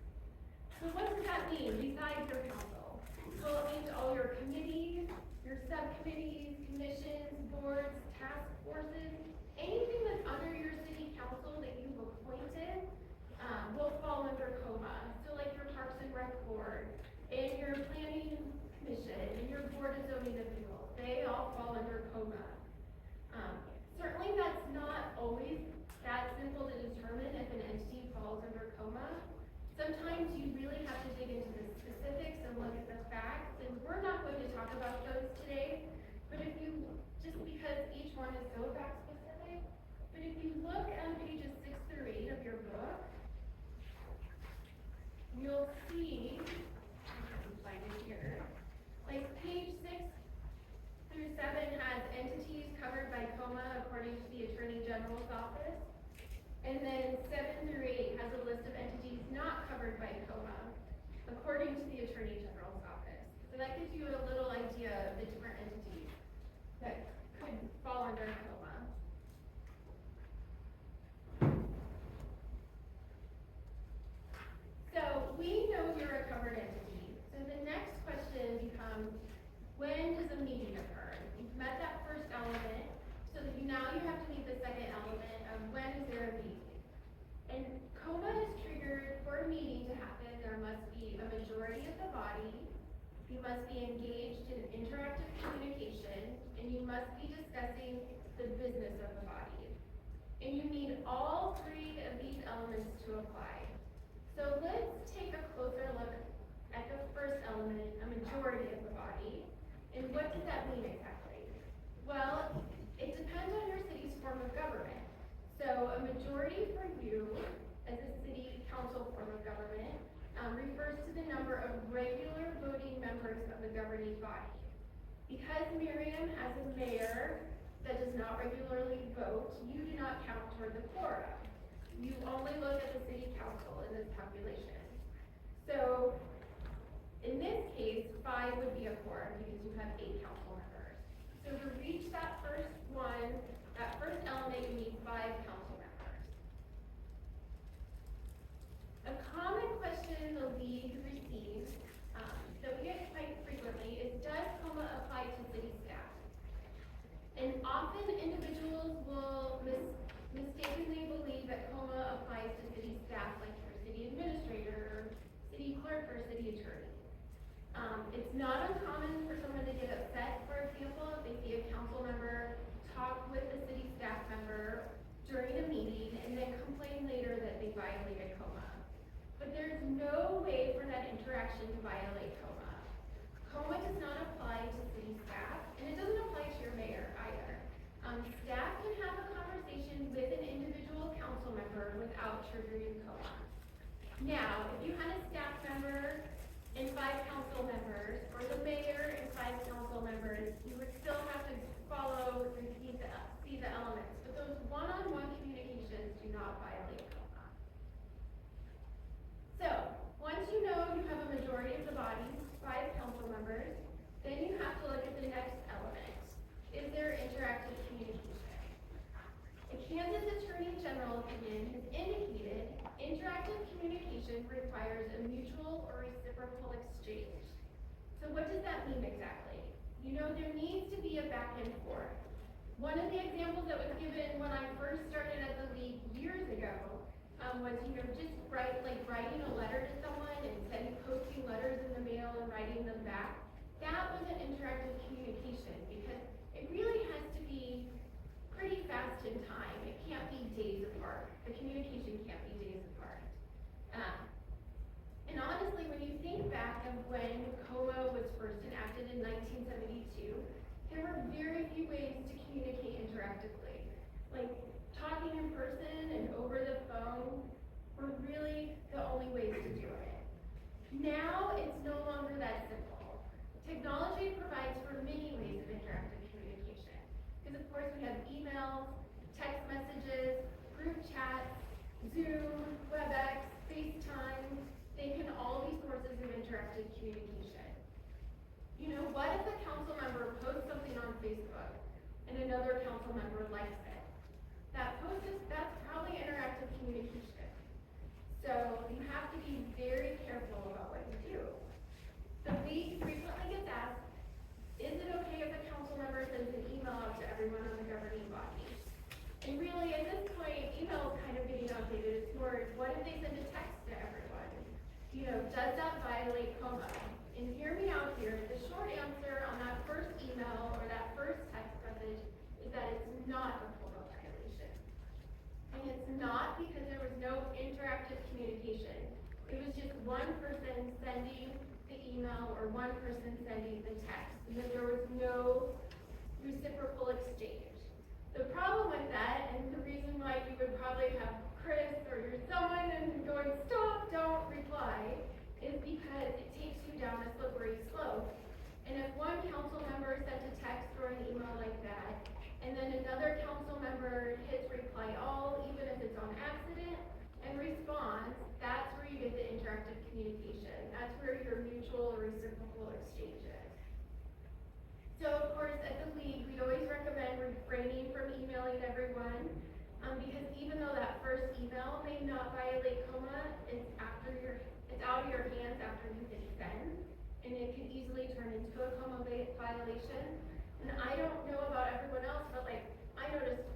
So what does that mean besides your council? Well, it means all your committees, your subcommittees, commissions, boards, task forces, anything that's under your city council that you've appointed will fall under COMA. So like your Parks and Rec Board, and your Planning Commission, and your Board of Zoning Appeals, they all fall under COMA. Certainly that's not because each one is so fact specific, but if you look on pages 6 through 8 of your book, you'll see, I can find it here, like page 6 through 7 has entities covered by COMA according to the Attorney General's office. And then 7 through 8 has a list of entities not covered by COMA according to the Attorney General's office. So that gives you a little idea of the different entities that could fall under COMA. So we know you're a covered entity. So the next question becomes, when does a meeting occur? You've met that first element, so that now you have to meet the second element of when is there a meeting. And COMA is triggered for a meeting to happen. There must be a majority of the body, you must be engaged in interactive communication, and you must be discussing the business of the body. And you need all three of these elements to apply. So let's take a closer look at the first element, a majority of the body. And what does that mean exactly? Well, it depends on your city's form of government. So a majority for you as a city council form of government refers to the number of regular voting members of the governing body. Because Merriam has a mayor that does not regularly vote, you do not count toward the quorum. You only look at the city council in this calculation. So in this case, 5 would be a quorum because you have 8 council members. So to reach that first one, that first element, you need 5 council members. A common question the league receives, that we get quite frequently, is does COMA apply to city staff? And often individuals will mistakenly believe that COMA applies to city staff, like your city administrator, city clerk, or city attorney. It's not uncommon for someone to get upset, for example, if they see a council member talk with a city staff member during a meeting and then complain later that they violated COMA. But there's no way for that interaction to violate COMA. COMA does not apply to city staff, and it doesn't apply to your mayor either. Staff can have a conversation with an individual council member without triggering COMA. Now, if you had a staff member and 5 council members, or the mayor and 5 council members, you would still have to follow and see the elements. But those one-on-one communications do not violate COMA. So, once you know you have a majority of the body, 5 council members, then you have to look at the next element. Is there interactive communication? The Kansas Attorney General opinion has indicated interactive communication requires a mutual or reciprocal exchange. So what does that mean exactly? You know, there needs to be a back and forth. One of the examples that was given when I first started at the league years ago was, you know, just writing a letter to someone and posting letters in the mail and writing them back. That was an interactive communication because it really has to be pretty fast in time. It can't be days apart. The communication can't be days apart. And honestly, when you think back of when COMA was first enacted in 1972, there were very few ways to communicate interactively. Like talking in person and over the phone were really the only ways to do it. Now it's no longer that simple. Technology provides for many ways of interactive communication. Because of course we have emails, text messages, group chats, Zoom, WebEx, FaceTime. They can all be sources of interactive communication. You know, what if a council member posts something on Facebook and another council member likes it? That's probably interactive communication. So you have to be very careful about what you do. The league frequently gets asked, is it okay if a council member sends an email out to everyone on the governing body? And really, at this point, email is kind of getting outdated. It's more, what if they send a text to everyone? You know, does that violate COMA? And hear me out here, the short answer on that first email or that first text message is that it's not a COMA violation. And it's not because there was no interactive communication. It was just one person sending the email or one person sending the text. And that there was no reciprocal exchange. The problem with that, and the reason why you would probably have Chris or someone and going, stop, don't reply, is because it takes you down a slippery slope. And if one council member sent a text or an email like that, and then another council member hits reply all, even if it's on accident, and responds, that's where you get the interactive communication. That's where your mutual or reciprocal exchange is. So of course, at the league, we always recommend refraining from emailing everyone, because even though that first email may not violate coma, it's out of your hands after you hit send, and it can easily turn into a coma violation. And I don't know about everyone else, but like I noticed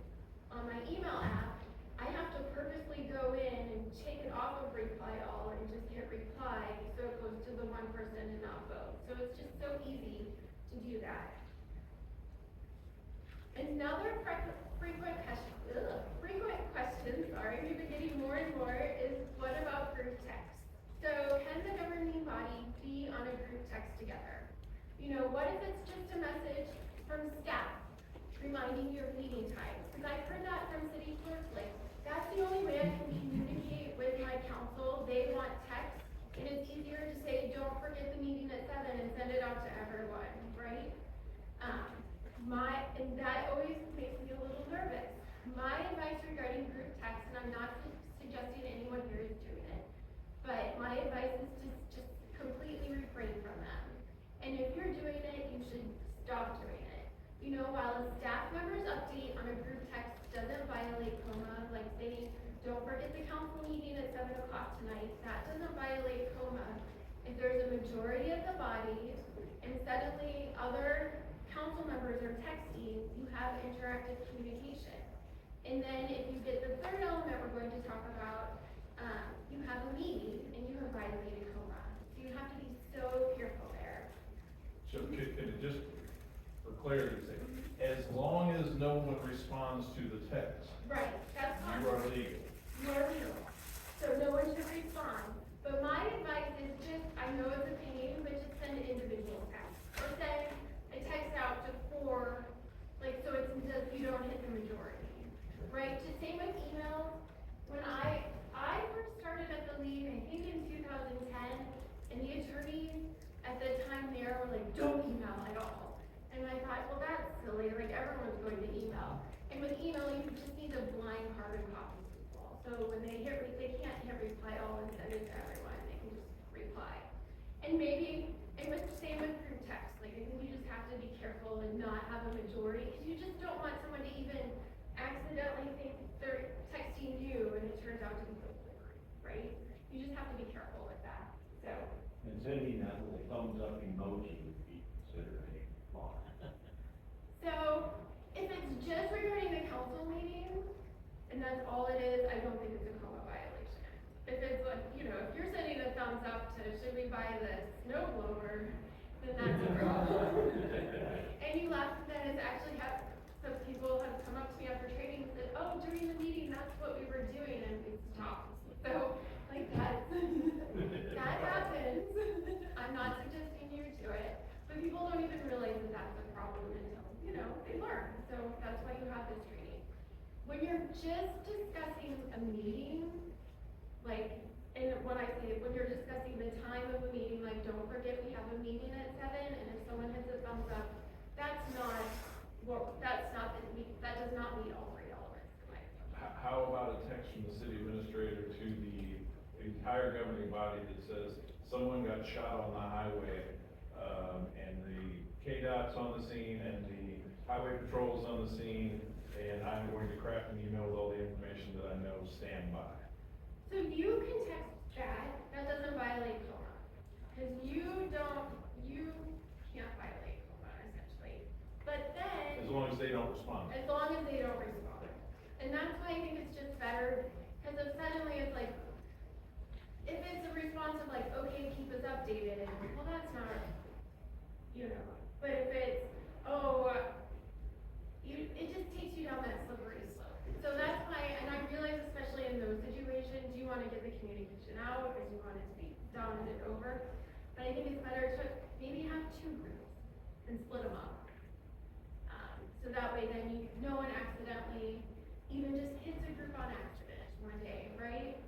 on my email app, I have to purposely go in and take it off of reply all and just hit reply so it goes to the one person and not both. So it's just so easy to do that. Another frequent question, sorry, we've been getting more and more, is what about group text? So can the governing body be on a group text together? You know, what if it's just a message from staff reminding you of meeting times? Because I've heard that from city clerks, like, that's the only way I can communicate with my council. They want text, and it's easier to say, don't forget the meeting at 7 and send it out to everyone, right? And that always makes me a little nervous. My advice regarding group text, and I'm not suggesting anyone here is doing it, but my advice is to just completely refrain from them. And if you're doing it, you should stop doing it. You know, while a staff member's update on a group text doesn't violate coma, like saying, don't forget the council meeting at 7 o'clock tonight, that doesn't violate coma. If there's a majority of the body, and suddenly other council members are texting, you have interactive communication. And then if you get the third element we're going to talk about, you have a meeting and you have violated coma. So you have to be so careful there. So can it just, for clarity, say, as long as no one responds to the text, Right, that's fine. you are legal. You are legal. So no one should respond. But my advice is just, I know it's a pain, but just send individual texts. Or send a text out to 4, like, so it's just, you don't hit the majority. Right, just same with emails. When I first started at the league, I think in 2010, and the attorneys at the time there were like, don't email at all. And I thought, well, that's silly, like everyone's going to email. And with email, you just need to blind carbon copy people. So when they can't hit reply all and send it to everyone, they can just reply. And maybe, and with the same with group text, like I think you just have to be careful and not have a majority, because you just don't want someone to even accidentally think they're texting you and it turns out to be the group, right? You just have to be careful with that. So. And sending that little thumbs up emoji would be considered a law. So, if it's just regarding the council meeting, and that's all it is, I don't think it's a coma violation. If it's like, you know, if you're sending a thumbs up to, should we buy this snow blower, then that's a problem. And you laugh, then it's actually some people have come up to me after training and said, oh, during the meeting, that's what we were doing, and we stopped. So, like that happens. I'm not suggesting you do it, but people don't even realize that that's a problem until, you know, they learn. So that's why you have this training. When you're just discussing a meeting, like, and when I say, when you're discussing the time of a meeting, like, don't forget we have a meeting at 7, and if someone hits a thumbs up, that does not meet all 3 elements. How about a text from the city administrator to the entire governing body that says, someone got shot on the highway, and the KDOT's on the scene, and the highway patrol's on the scene, and I'm going to craft an email with all the information that I know, stand by. So you can text that doesn't violate coma. Because you can't violate coma, essentially. But then. As long as they don't respond. As long as they don't respond. And that's why I think it's just better, because if suddenly it's like, if it's a response of like, okay, keep us updated, and well, that's not, you know. But if it's, it just takes you down that slippery slope. So that's why, and I realize especially in those situations, you want to get the communication out because you want it to be done and over. But I think it's better to maybe have 2 groups and split them up. So that way then no one accidentally even just hits a group on accident one day, right?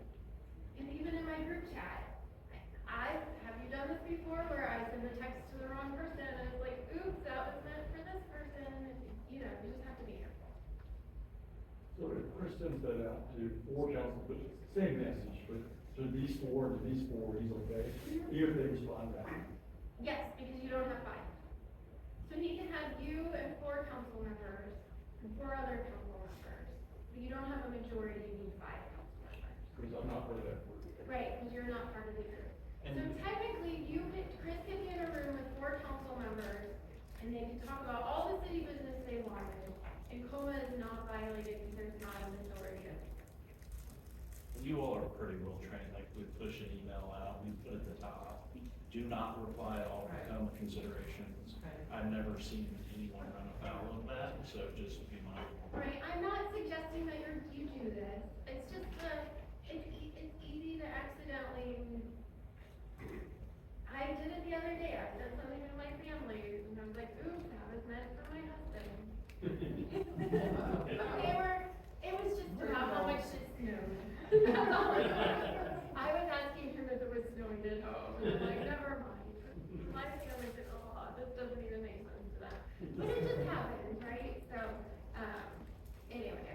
And even in my group chat, have you done this before where I send a text to the wrong person and it's like, oops, that was meant for this person, and you know, you just have to be careful. So if Chris sends that out to 4 council, but it's the same message, but to these 4, he's okay, even if they respond back. Yes, because you don't have 5. So he can have you and 4 council members, and 4 other council members, but you don't have a majority, you need 5 council members. Because I'm not part of that group. Right, because you're not part of the group. So technically, Chris could be in a room with 4 council members, and they can talk about all the city business they wanted, and COMA is not violated because there's not a majority of it. You all are pretty well trained, like we push an email out, we put at the top, do not reply to all COMA considerations. I've never seen anyone run afoul of that, so just be mindful. Right, I'm not suggesting that you do this, it's just it's easy to accidentally. I did it the other day, I said something to my family, and I was like, oops, that was meant for my husband. It was just about how much it snowed. I was asking him if it was snowing at home, and I'm like, never mind. My family said, oh, this doesn't even make sense to them. But it just happens, right? So, anyway,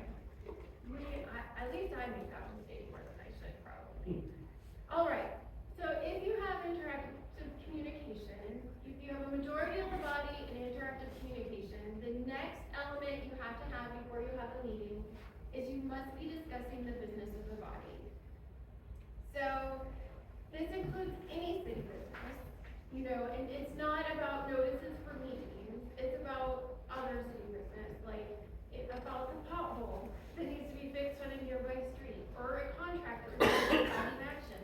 at least I make that mistake more than I should probably. All right, so if you have interactive communication, if you have a majority of the body in interactive communication, the next element you have to have before you have a meeting is you must be discussing the business of the body. So this includes any city business, you know, and it's not about notices for meetings, it's about other city business, like about the pothole that needs to be fixed on a nearby street, or a contractor that's taking action,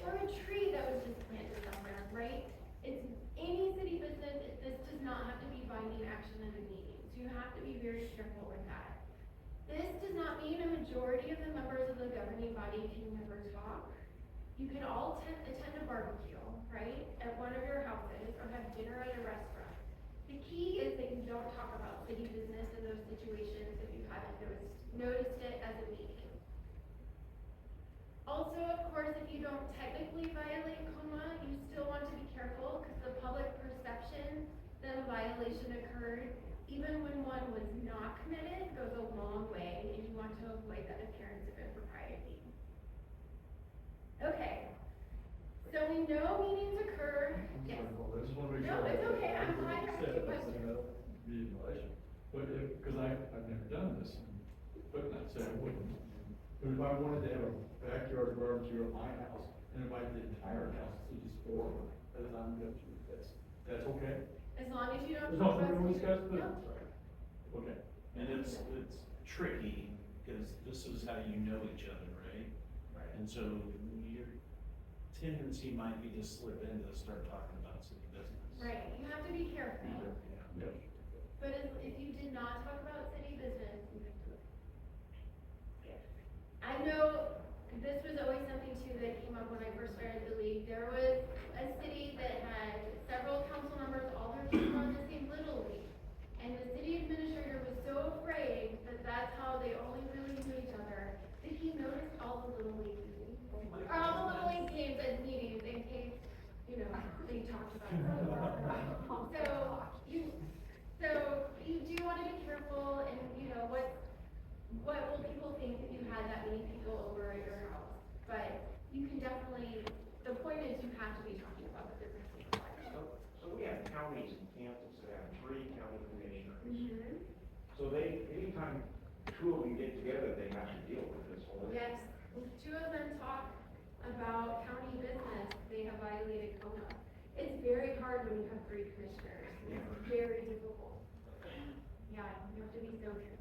or a tree that was just planted somewhere, right? It's any city business, this does not have to be binding action in a meeting, so you have to be very careful with that. This does not mean a majority of the members of the governing body can never talk. You can all attend a barbecue, right, at one of your houses, or have dinner at a restaurant. The key is that you don't talk about city business in those situations if you haven't noticed it as a meeting. Also, of course, if you don't technically violate COMA, you still want to be careful because the public perception that a violation occurred, even when one was not committed, goes a long way, and you want to avoid that appearance of impropriety. Okay, so we know meetings occur. Yes. I just want to make No, sure. it's okay. I'm glad you're asking questions. Be in relation, but because I've never done this, but not say I wouldn't. But if I wanted to have a backyard barbecue at my house and invite the entire council to just for as I'm going to, that's okay? As long as you don't. As long as we don't discuss the. No. Okay. And it's tricky, because this is how you know each other, right? Right. And so your tendency might be to slip into start talking about city business. Right, you have to be careful. Yeah. But if you did not talk about city business, you have to. I know this was always something too that came up when I first started the league. There was a city that had several council members, all their kids on the same little league. And the city administrator was so afraid that that's how they only really knew each other, that he noticed all the little league meetings, or all the little league games as meetings in case, you know, they talked about it. So you do want to be careful, and you know, what will people think if you had that many people over at your house? But you can definitely, the point is you have to be talking about the business of the life. So we have counties in Kansas that have 3 county commissioners. Mm-hmm. So anytime 2 of them get together, they have to deal with this whole. Yes, if 2 of them talk about county business, they have violated COMA. It's very hard when you have 3 commissioners. It's very difficult. Yeah, you have to be so careful.